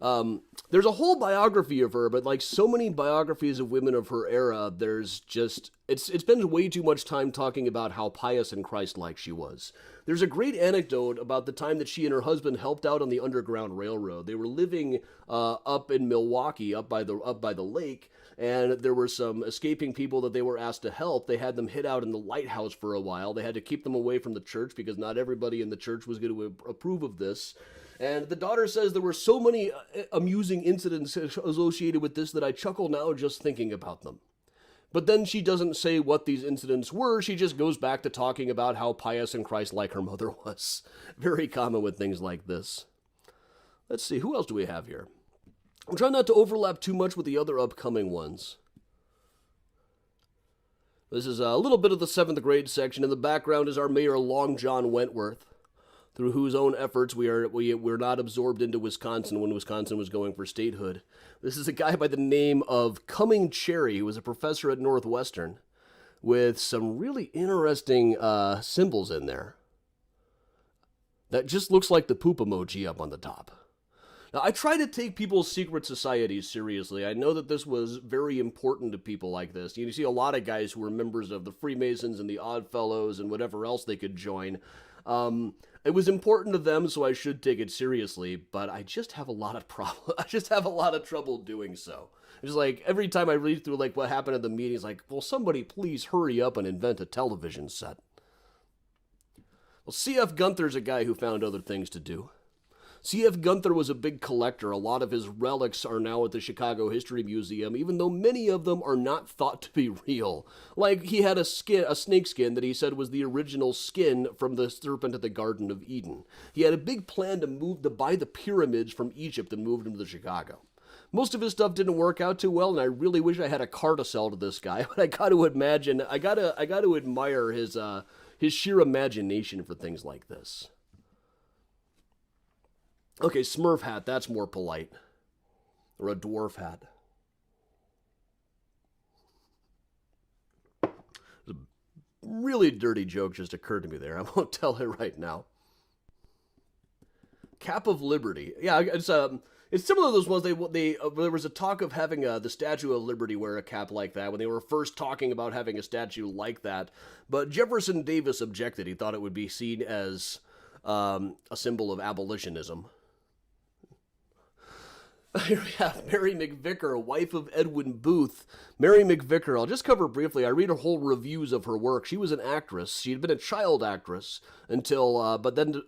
There's a whole biography of her, but like so many biographies of women of her era, there's just, it spends way too much time talking about how pious and Christ-like she was. There's a great anecdote about the time that she and her husband helped out on the Underground Railroad. They were living up in Milwaukee, up by the lake, and there were some escaping people that they were asked to help. They had them hid out in the lighthouse for a while. They had to keep them away from the church because not everybody in the church was going to approve of this. And the daughter says there were so many amusing incidents associated with this that I chuckle now just thinking about them. But then she doesn't say what these incidents were. She just goes back to talking about how pious and Christ-like her mother was. Very common with things like this. Let's see, who else do we have here? I'm trying not to overlap too much with the other upcoming ones. This is a little bit of the 7th grade section. In the background is our Mayor Long John Wentworth. through whose own efforts we're not absorbed into Wisconsin when Wisconsin was going for statehood. This is a guy by the name of Cumming Cherry, who was a professor at Northwestern, with some really interesting symbols in there. That just looks like the poop emoji up on the top. Now, I try to take people's secret societies seriously. I know that this was very important to people like this. You see a lot of guys who were members of the Freemasons and the Odd Fellows and whatever else they could join. It was important to them, so I should take it seriously, but I just have a lot of trouble doing so. It's like, every time I read through, like, what happened at the meeting, it's like, well, somebody please hurry up and invent a television set. Well, C.F. Gunther's a guy who found other things to do. C.F. Gunther was a big collector. A lot of his relics are now at the Chicago History Museum, even though many of them are not thought to be real. Like, he had a snake skin that he said was the original skin from the serpent at the Garden of Eden. He had a big plan to buy the pyramids from Egypt and move them to Chicago. Most of his stuff didn't work out too well, and I really wish I had a car to sell to this guy, but I got to admire his sheer imagination for things like this. Okay, Smurf hat, that's more polite. Or a dwarf hat. A really dirty joke just occurred to me there. I won't tell it right now. Cap of Liberty. Yeah, it's similar to those ones. There was a talk of having the Statue of Liberty wear a cap like that when they were first talking about having a statue like that. But Jefferson Davis objected. He thought it would be seen as a symbol of abolitionism. Here we have Mary Mcvicker, wife of Edwin Booth. Mary Mcvicker, I'll just cover briefly. I read her whole reviews of her work. She was an actress. She had been a child actress until, but then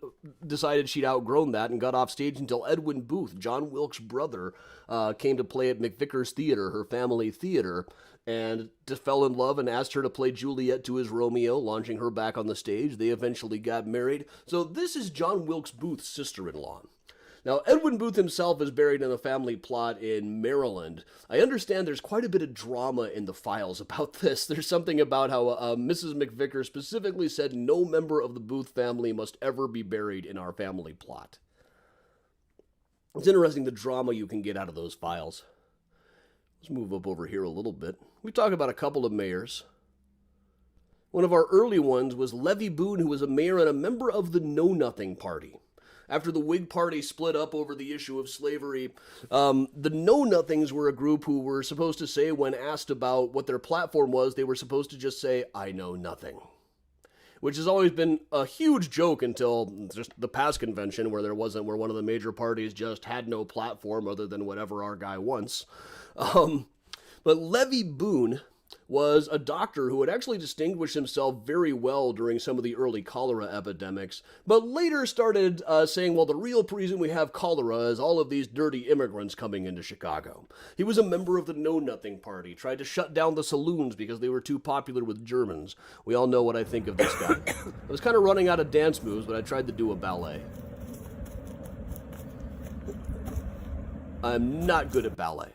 decided she'd outgrown that and got off stage until Edwin Booth, John Wilkes' brother, came to play at Mcvicker's Theater, her family theater, and just fell in love and asked her to play Juliet to his Romeo, launching her back on the stage. They eventually got married. So this is John Wilkes Booth's sister-in-law. Now, Edwin Booth himself is buried in a family plot in Maryland. I understand there's quite a bit of drama in the files about this. There's something about how Mrs. Mcvicker specifically said no member of the Booth family must ever be buried in our family plot. It's interesting the drama you can get out of those files. Let's move up over here a little bit. We talk about a couple of mayors. One of our early ones was Levy Boone, who was a mayor and a member of the Know Nothing Party. After the Whig Party split up over the issue of slavery, the Know Nothings were a group who were supposed to say, when asked about what their platform was, they were supposed to just say, "I know nothing." Which has always been a huge joke until just the past convention where one of the major parties just had no platform other than whatever our guy wants. But Levy Boone was a doctor who had actually distinguished himself very well during some of the early cholera epidemics, but later started saying, well, the real reason we have cholera is all of these dirty immigrants coming into Chicago. He was a member of the Know Nothing Party, tried to shut down the saloons because they were too popular with Germans. We all know what I think of this guy. I was kind of running out of dance moves, but I tried to do a ballet. I'm not good at ballet.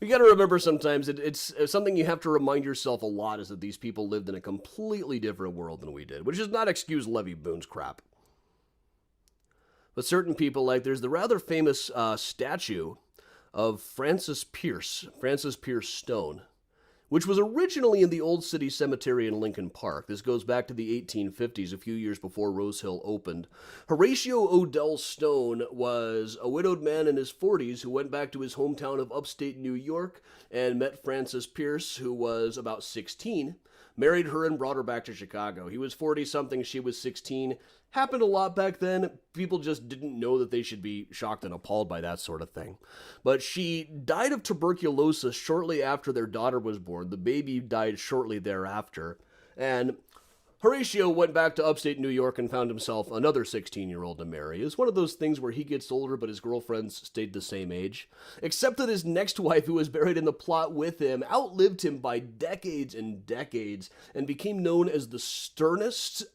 You got to remember sometimes it's something you have to remind yourself a lot is that these people lived in a completely different world than we did, which does not excuse Levy Boone's crap. But certain people, like there's the rather famous statue of Francis Pierce Stone, which was originally in the Old City Cemetery in Lincoln Park. This goes back to the 1850s, a few years before Rosehill opened. Horatio Odell Stone was a widowed man in his 40s who went back to his hometown of upstate New York and met Frances Pierce, who was about 16, married her and brought her back to Chicago. He was 40-something, she was 16. Happened a lot back then. People just didn't know that they should be shocked and appalled by that sort of thing. But she died of tuberculosis shortly after their daughter was born. The baby died shortly thereafter. And Horatio went back to upstate New York and found himself another 16-year-old to marry. It's one of those things where he gets older, but his girlfriends stayed the same age. Except that his next wife, who was buried in the plot with him, outlived him by decades and decades and became known as the sternest,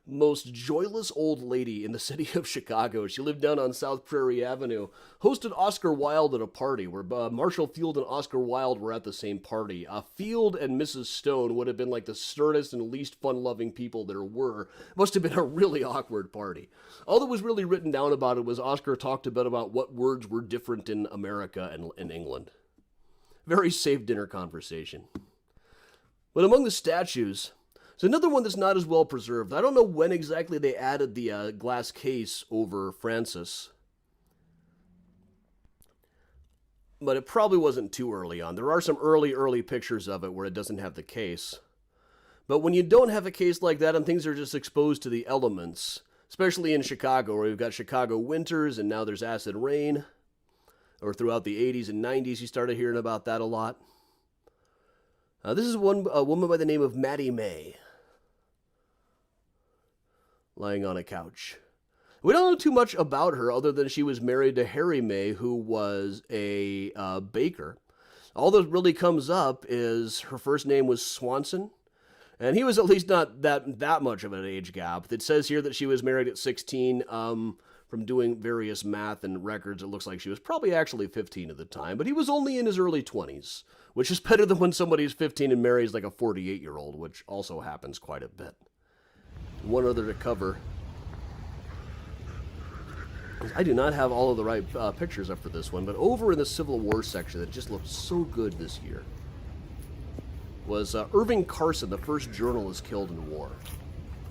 most joyless old lady in the city of Chicago. She lived down on South Prairie Avenue, hosted Oscar Wilde at a party where Marshall Field and Oscar Wilde were at the same party. Field and Mrs. Stone would have been like the sternest and least fun-loving people there were. Must have been a really awkward party. All that was really written down about it was Oscar talked a bit about what words were different in America and in England. Very safe dinner conversation. But among the statues, there's another one that's not as well preserved. I don't know when exactly they added the glass case over Francis, but it probably wasn't too early on. There are some early pictures of it where it doesn't have the case. But when you don't have a case like that and things are just exposed to the elements, especially in Chicago, where we've got Chicago winters and now there's acid rain, or throughout the 80s and 90s, you started hearing about that a lot. This is a woman by the name of Mattie May, lying on a couch. We don't know too much about her other than she was married to Harry May, who was a baker. All that really comes up is her first name was Swanson, and he was at least not that much of an age gap. It says here that she was married at 16. From doing various math and records, it looks like she was probably actually 15 at the time, but he was only in his early 20s, which is better than when somebody's 15 and marries like a 48-year-old, which also happens quite a bit. One other to cover. I do not have all of the right pictures up for this one, but over in the Civil War section that just looked so good this year was Irving Carson, the first journalist killed in war.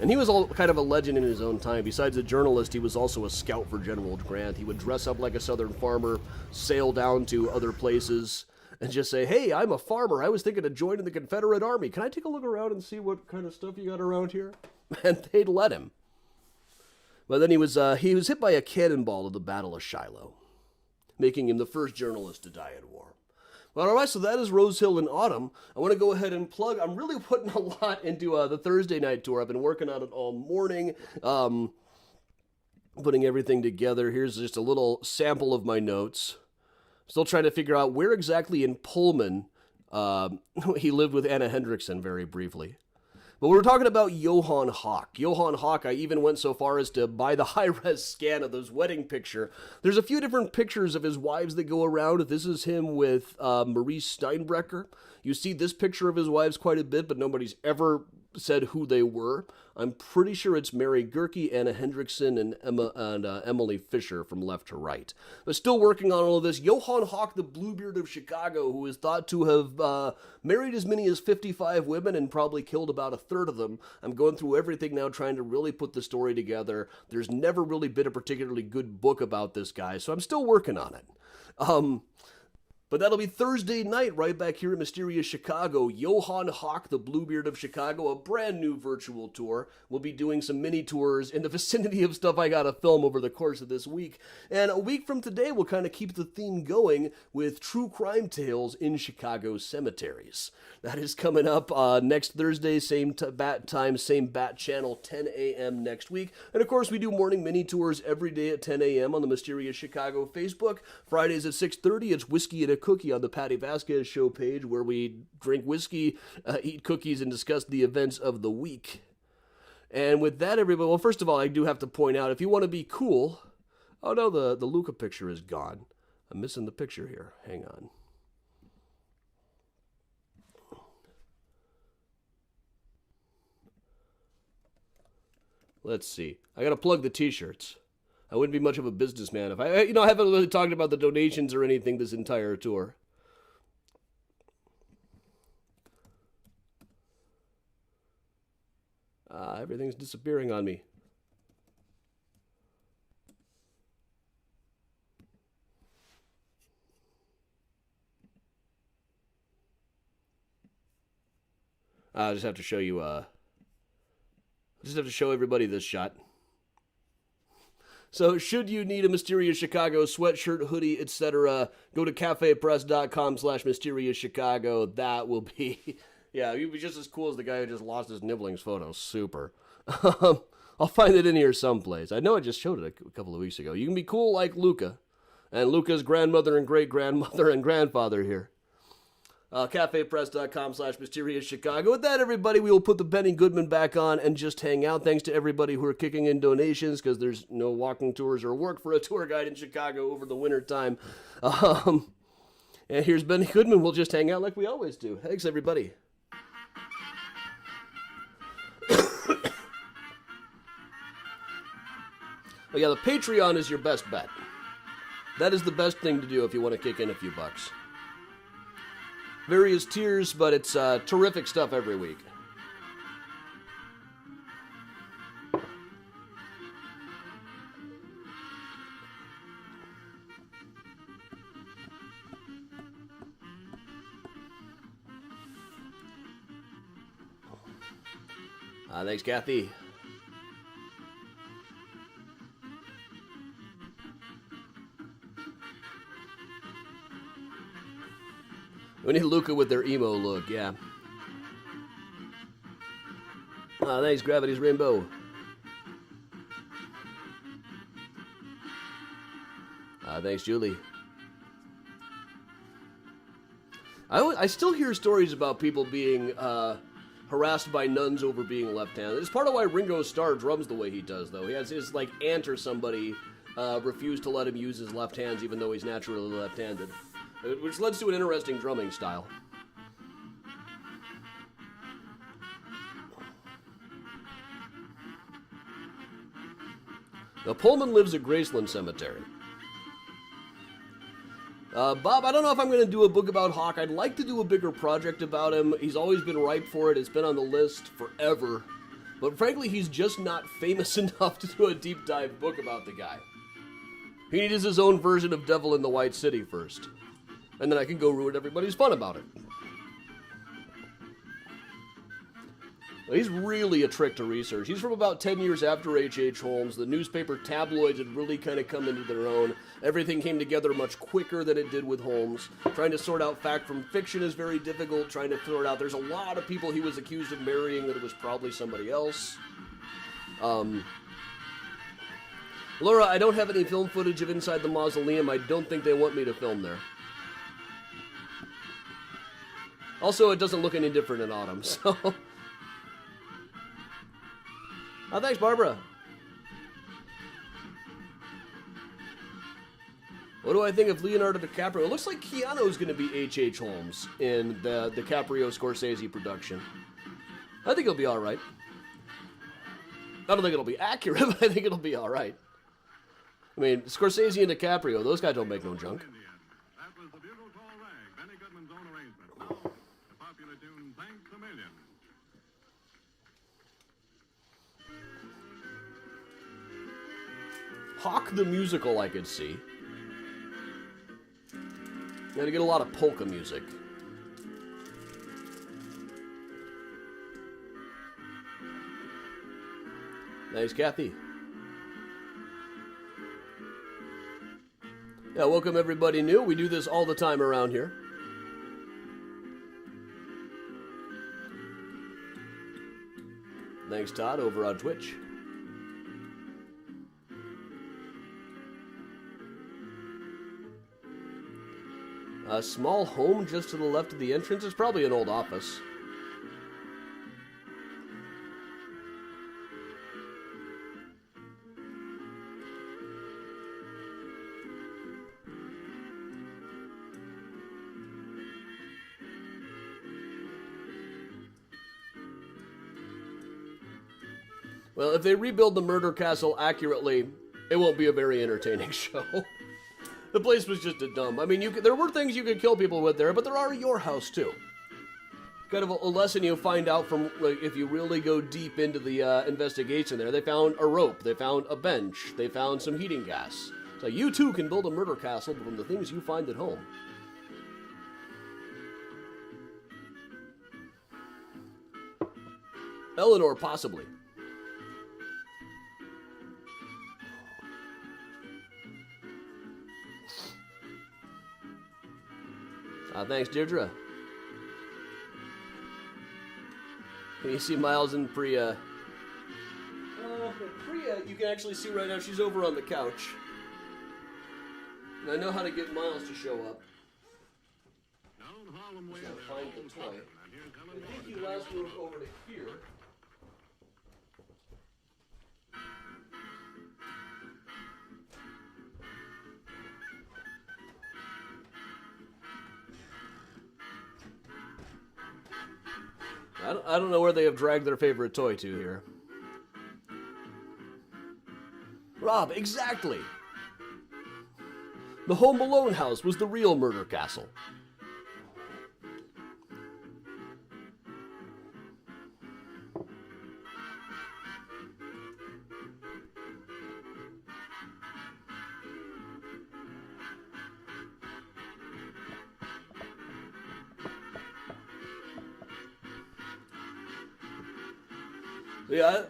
And he was all kind of a legend in his own time. Besides a journalist, he was also a scout for General Grant. He would dress up like a Southern farmer, sail down to other places, and just say, "Hey, I'm a farmer. I was thinking of joining the Confederate Army. Can I take a look around and see what kind of stuff you got around here?" And they'd let him. But then he was hit by a cannonball at the Battle of Shiloh, making him the first journalist to die in war. Well, all right, so that is Rosehill in autumn. I want to go ahead and plug. I'm really putting a lot into the Thursday night tour. I've been working on it all morning, putting everything together. Here's just a little sample of my notes. Still trying to figure out where exactly in Pullman he lived with Anna Hendrickson very briefly. But we were talking about Johann Hawk. Johann Hawk, I even went so far as to buy the high-res scan of his wedding picture. There's a few different pictures of his wives that go around. This is him with Marie Steinbrecher. You see this picture of his wives quite a bit, but nobody's ever said who they were. I'm pretty sure it's Mary Gerke, Anna Hendrickson, and Emily Fisher from left to right. But still working on all of this. Johann Hawk, the Bluebeard of Chicago, who is thought to have married as many as 55 women and probably killed about a third of them. I'm going through everything now, trying to really put the story together. There's never really been a particularly good book about this guy, so I'm still working on it. But that'll be Thursday night right back here in Mysterious Chicago. Johann Hawk, the Bluebeard of Chicago, a brand new virtual tour. We'll be doing some mini tours in the vicinity of stuff I got to film over the course of this week. And a week from today, we'll kind of keep the theme going with true crime tales in Chicago cemeteries. That is coming up next Thursday, same bat time, same bat channel, 10 a.m. next week. And of course, we do morning mini tours every day at 10 a.m. on the Mysterious Chicago Facebook. Fridays at 6:30, it's Whiskey and a Cookie on the Patty Vasquez Show page, where we drink whiskey, eat cookies, and discuss the events of the week. And with that, everybody, well, first of all, I do have to point out, if you want to be cool, oh no, the Luca picture is gone. I'm missing the picture here. Hang on. Let's see. I got to plug the t-shirts. I wouldn't be much of a businessman if I haven't really talked about the donations or anything this entire tour. Everything's disappearing on me. I just have to show you, everybody this shot. So, should you need a Mysterious Chicago sweatshirt, hoodie, etc., go to cafepress.com/MysteriousChicago. That will be, yeah, you'd be just as cool as the guy who just lost his nibblings photo. Super. I'll find it in here someplace. I know I just showed it a couple of weeks ago. You can be cool like Luca, and Luca's grandmother and great-grandmother and grandfather here. cafepress.com/MysteriousChicago. With that, everybody, we will put the Benny Goodman back on and just hang out. Thanks to everybody who are kicking in donations, because there's no walking tours or work for a tour guide in Chicago over the winter time. And here's Benny Goodman. We'll just hang out like we always do. Thanks, everybody. Oh yeah, the Patreon is your best bet. That is the best thing to do if you want to kick in a few bucks. Various tiers, but it's terrific stuff every week. Thanks, Kathy. We need Luca with their emo look, yeah. Thanks, Gravity's Rainbow. Thanks, Julie. I still hear stories about people being harassed by nuns over being left-handed. It's part of why Ringo Starr drums the way he does, though. He has his, like, aunt or somebody refused to let him use his left hands even though he's naturally left-handed. Which leads to an interesting drumming style. Now, Pullman lives at Graceland Cemetery. Bob, I don't know if I'm going to do a book about Hawk. I'd like to do a bigger project about him. He's always been ripe for it. It's been on the list forever. But frankly, he's just not famous enough to do a deep dive book about the guy. He needs his own version of Devil in the White City first. And then I can go ruin everybody's fun about it. Well, he's really a trick to research. He's from about 10 years after H.H. Holmes. The newspaper tabloids had really kind of come into their own. Everything came together much quicker than it did with Holmes. Trying to sort out fact from fiction is very difficult. Trying to sort out, there's a lot of people he was accused of marrying that it was probably somebody else. Laura, I don't have any film footage of inside the mausoleum. I don't think they want me to film there. Also, it doesn't look any different in autumn, so... Oh, thanks, Barbara. What do I think of Leonardo DiCaprio? It looks like Keanu's going to be H.H. Holmes in the DiCaprio-Scorsese production. I think it'll be all right. I don't think it'll be accurate, but I think it'll be all right. I mean, Scorsese and DiCaprio, those guys don't make no junk. That was the Bugle Tall Rag, Benny Goodman's own arrangement. The popular tune, Thanks a Million. Hawk the musical I could see. Gotta get a lot of polka music. Thanks, Kathy. Yeah, welcome everybody new. We do this all the time around here. Thanks, Todd, over on Twitch. A small home just to the left of the entrance is probably an old office. Well, if they rebuild the murder castle accurately, it won't be a very entertaining show. The place was just a dump. I mean, there were things you could kill people with there, but there are your house, too. Kind of a lesson you find out from, like, if you really go deep into the investigation there. They found a rope. They found a bench. They found some heating gas. So you, too, can build a murder castle from the things you find at home. Eleanor, possibly. Thanks, Deirdre. Can you see Miles and Priya? Priya, you can actually see right now, she's over on the couch. And I know how to get Miles to show up. Now own Harlem way. Just They're gotta find all the toy. talking. And here's Helen I think Culver. you last moved over to here. I don't know where they have dragged their favorite toy to here. Rob, exactly. The Home Alone house was the real murder castle. Yeah,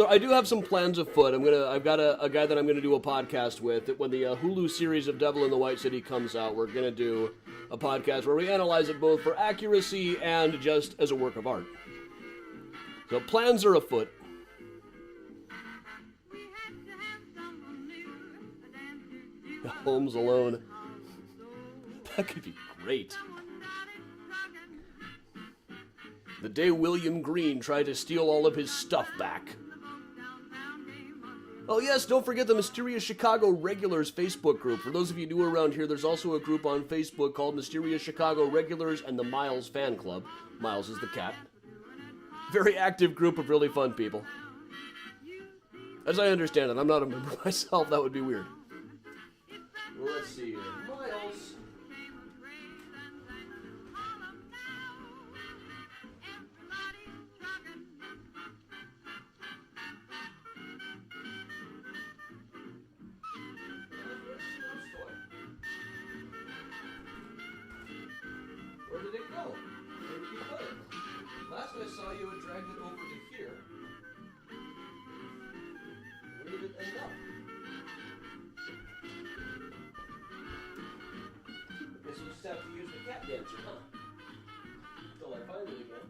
I do have some plans afoot. I've got a guy that I'm gonna do a podcast with. When the Hulu series of Devil in the White City comes out, we're gonna do a podcast where we analyze it both for accuracy and just as a work of art. So plans are afoot. Holmes Alone. That could be great. The day William Green tried to steal all of his stuff back. Oh yes, don't forget the Mysterious Chicago Regulars Facebook group. For those of you new around here, there's also a group on Facebook called Mysterious Chicago Regulars and the Miles Fan Club. Miles is the cat. Very active group of really fun people. As I understand it, I'm not a member myself, that would be weird. Well, let's see here. Miles. Where did it go? Where did you put it? Last I saw you had dragged it over to here. Where did it end up? I guess we'll just have to use the cat dancer, huh? Until I find it again.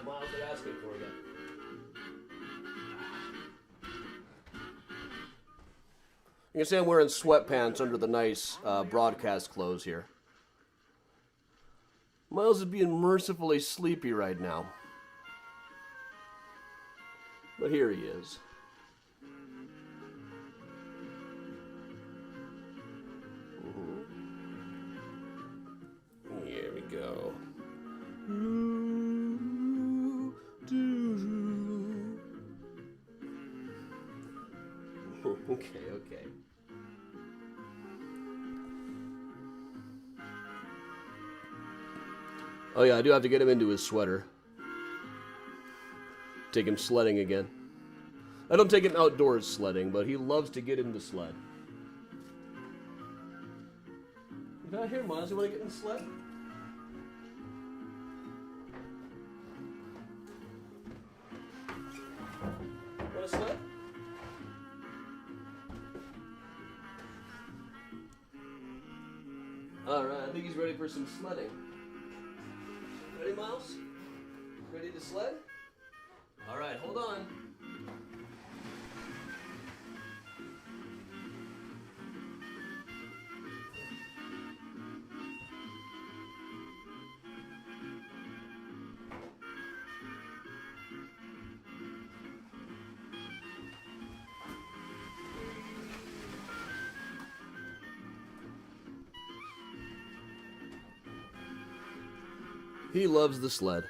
Miles are asking for you. You can see I'm wearing sweatpants under the nice broadcast clothes here. Miles is being mercifully sleepy right now. But here he is. Here we go. Okay. Oh yeah, I do have to get him into his sweater. Take him sledding again. I don't take him outdoors sledding, but he loves to get in the sled. You got here, Miles? You want to get in the sled? Want a sled? Alright, I think he's ready for some sledding. Ready, Miles? Ready to sled? Alright, hold on. He loves the sled.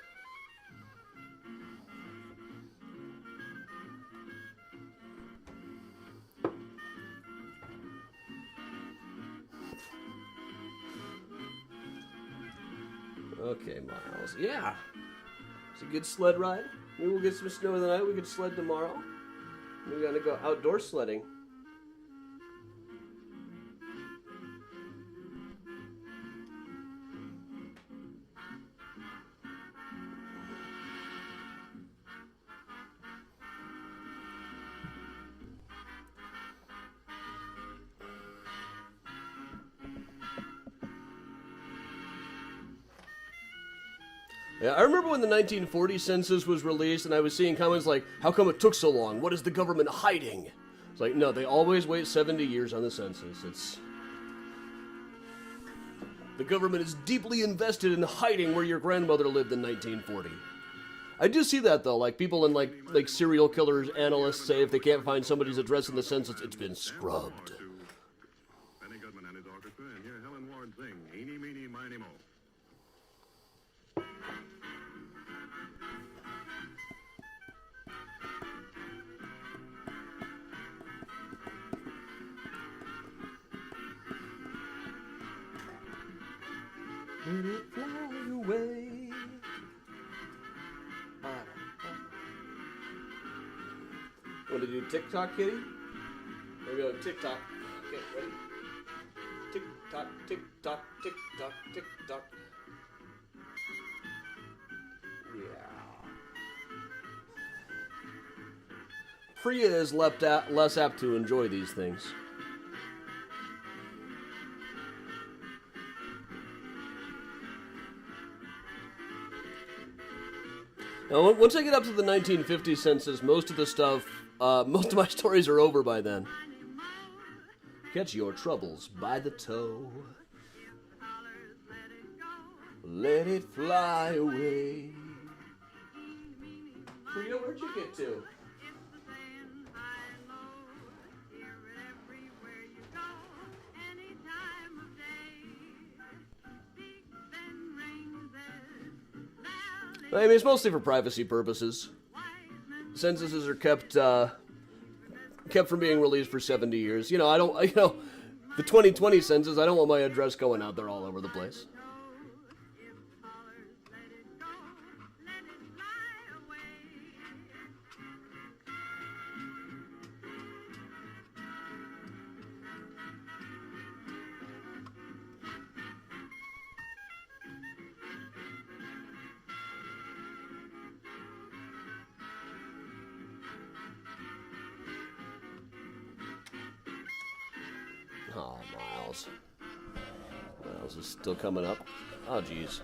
Okay, Miles. Yeah. It's a good sled ride. Maybe we'll get some snow tonight. We could sled tomorrow. Maybe we're gonna go outdoor sledding. Yeah, I remember when the 1940 census was released, and I was seeing comments like, how come it took so long? What is the government hiding? It's like, no, they always wait 70 years on the census. The government is deeply invested in hiding where your grandmother lived in 1940. I do see that, though. Like, people in, like serial killers, analysts say if they can't find somebody's address in the census, it's been scrubbed. Benny Goodman and his orchestra, and hear Helen Ward sing Eeny, Meeny, Miny, Mo. Let it fly away. Want to do TikTok, Kitty? We're going to TikTok. Okay, ready? TikTok, TikTok, TikTok, TikTok. Yeah. Freya is less apt to enjoy these things. Now, once I get up to the 1950 census, most of my stories are over by then. Catch your troubles by the toe. Let it fly away. Freya, where'd you get to? I mean, it's mostly for privacy purposes. Censuses are kept from being released for 70 years. The 2020 census, I don't want my address going out there all over the place. Oh, Miles. Miles is still coming up. Oh, geez.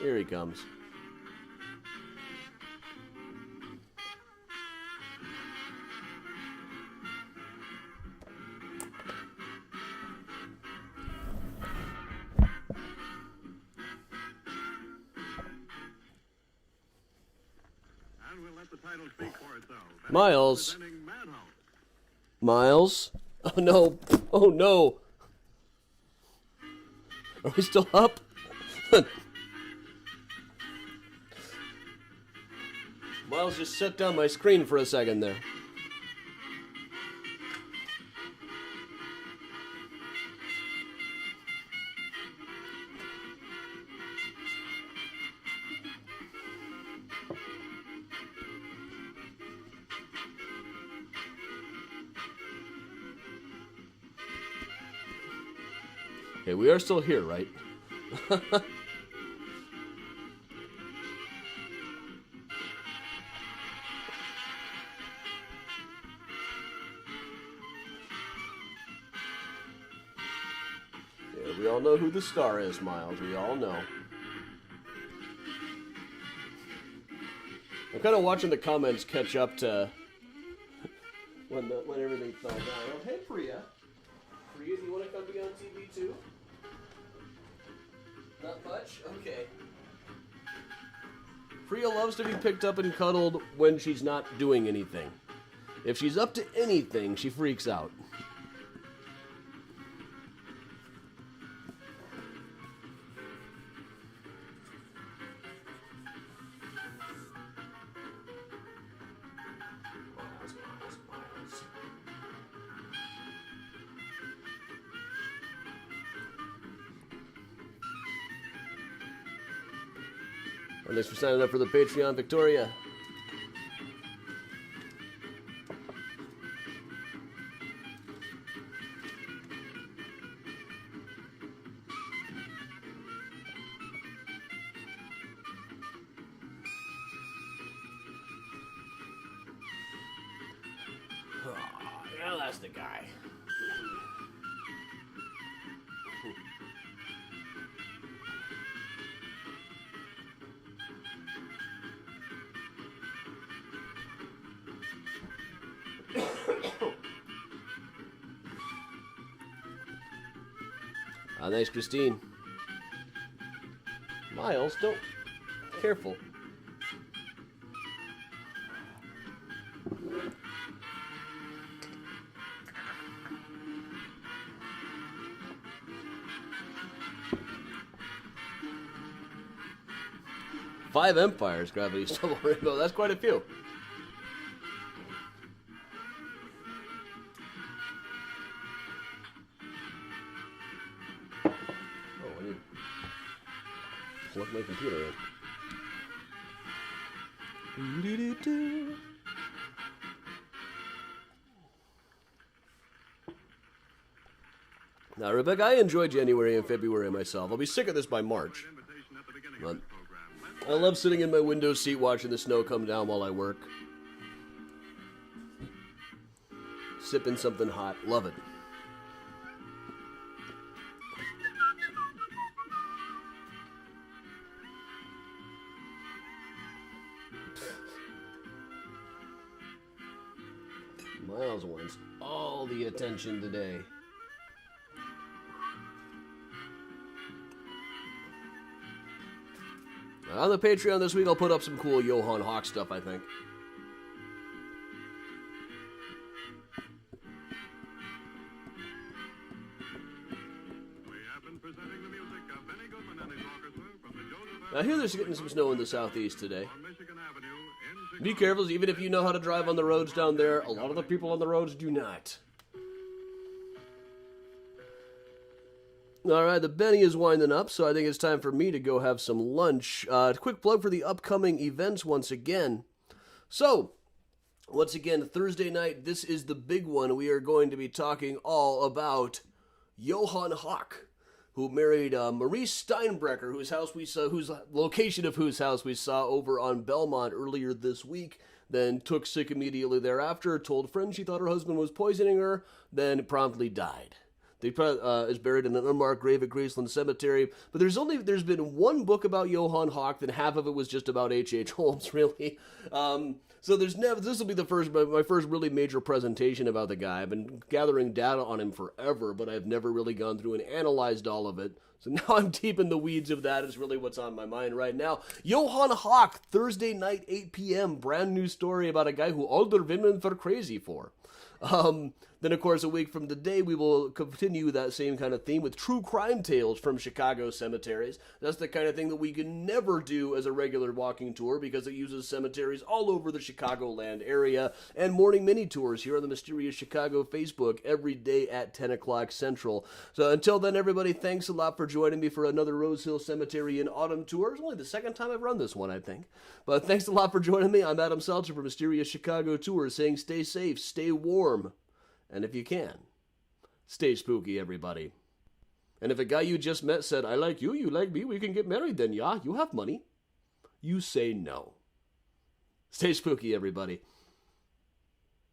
Here he comes. And we'll let the title speak for itself. Miles. Presenting Madhouse. Miles? Oh, no. Oh, no. Are we still up? Miles just shut down my screen for a second there. Okay, we are still here, right? Yeah, we all know who the star is, Miles. We all know. I'm kind of watching the comments catch up to when everything fell down. Oh, hey, Priya. Priya, do you want to come be on TV too? Not much? Okay. Priya loves to be picked up and cuddled when she's not doing anything. If she's up to anything, she freaks out. Thanks for signing up for the Patreon, Victoria. Oh, yeah, that's the guy. Thanks, Christine. Miles, don't... Careful. Five empires, Gravity's Double Rainbow. That's quite a few. Oh, I need to plug my computer in. Now, Rebecca, I enjoy January and February myself. I'll be sick of this by March. But I love sitting in my window seat watching the snow come down while I work. Sipping something hot. Love it. Miles wants all the attention today. On the Patreon this week, I'll put up some cool Johann Hawk stuff, I think. I hear there's getting some snow in the southeast today. Be careful, even if you know how to drive on the roads down there, a lot of the people on the roads do not. Alright, the Benny is winding up, so I think it's time for me to go have some lunch. Quick plug for the upcoming events once again. So, once again, Thursday night, this is the big one. We are going to be talking all about Johann Hawk, who married Marie Steinbrecher, whose location of whose house we saw over on Belmont earlier this week. Then took sick immediately thereafter, told friends she thought her husband was poisoning her, then promptly died. He is buried in an unmarked grave at Graceland Cemetery. But there's been one book about Johann Hawk, then half of it was just about H.H. Holmes, really. So this will be my first really major presentation about the guy. I've been gathering data on him forever, but I've never really gone through and analyzed all of it. So now I'm deep in the weeds of that. Is really what's on my mind right now. Johann Hawk, Thursday night, 8 p.m. Brand new story about a guy who older women are crazy for. Then, of course, a week from today, we will continue that same kind of theme with true crime tales from Chicago cemeteries. That's the kind of thing that we can never do as a regular walking tour because it uses cemeteries all over the Chicagoland area, and morning mini tours here on the Mysterious Chicago Facebook every day at 10 o'clock Central. So until then, everybody, thanks a lot for joining me for another Rosehill Cemetery in Autumn tour. It's only the second time I've run this one, I think. But thanks a lot for joining me. I'm Adam Seltzer for Mysterious Chicago Tours, saying stay safe, stay warm. And if you can, stay spooky, everybody. And if a guy you just met said, I like you, you like me, we can get married then, yeah, you have money, you say no. Stay spooky, everybody.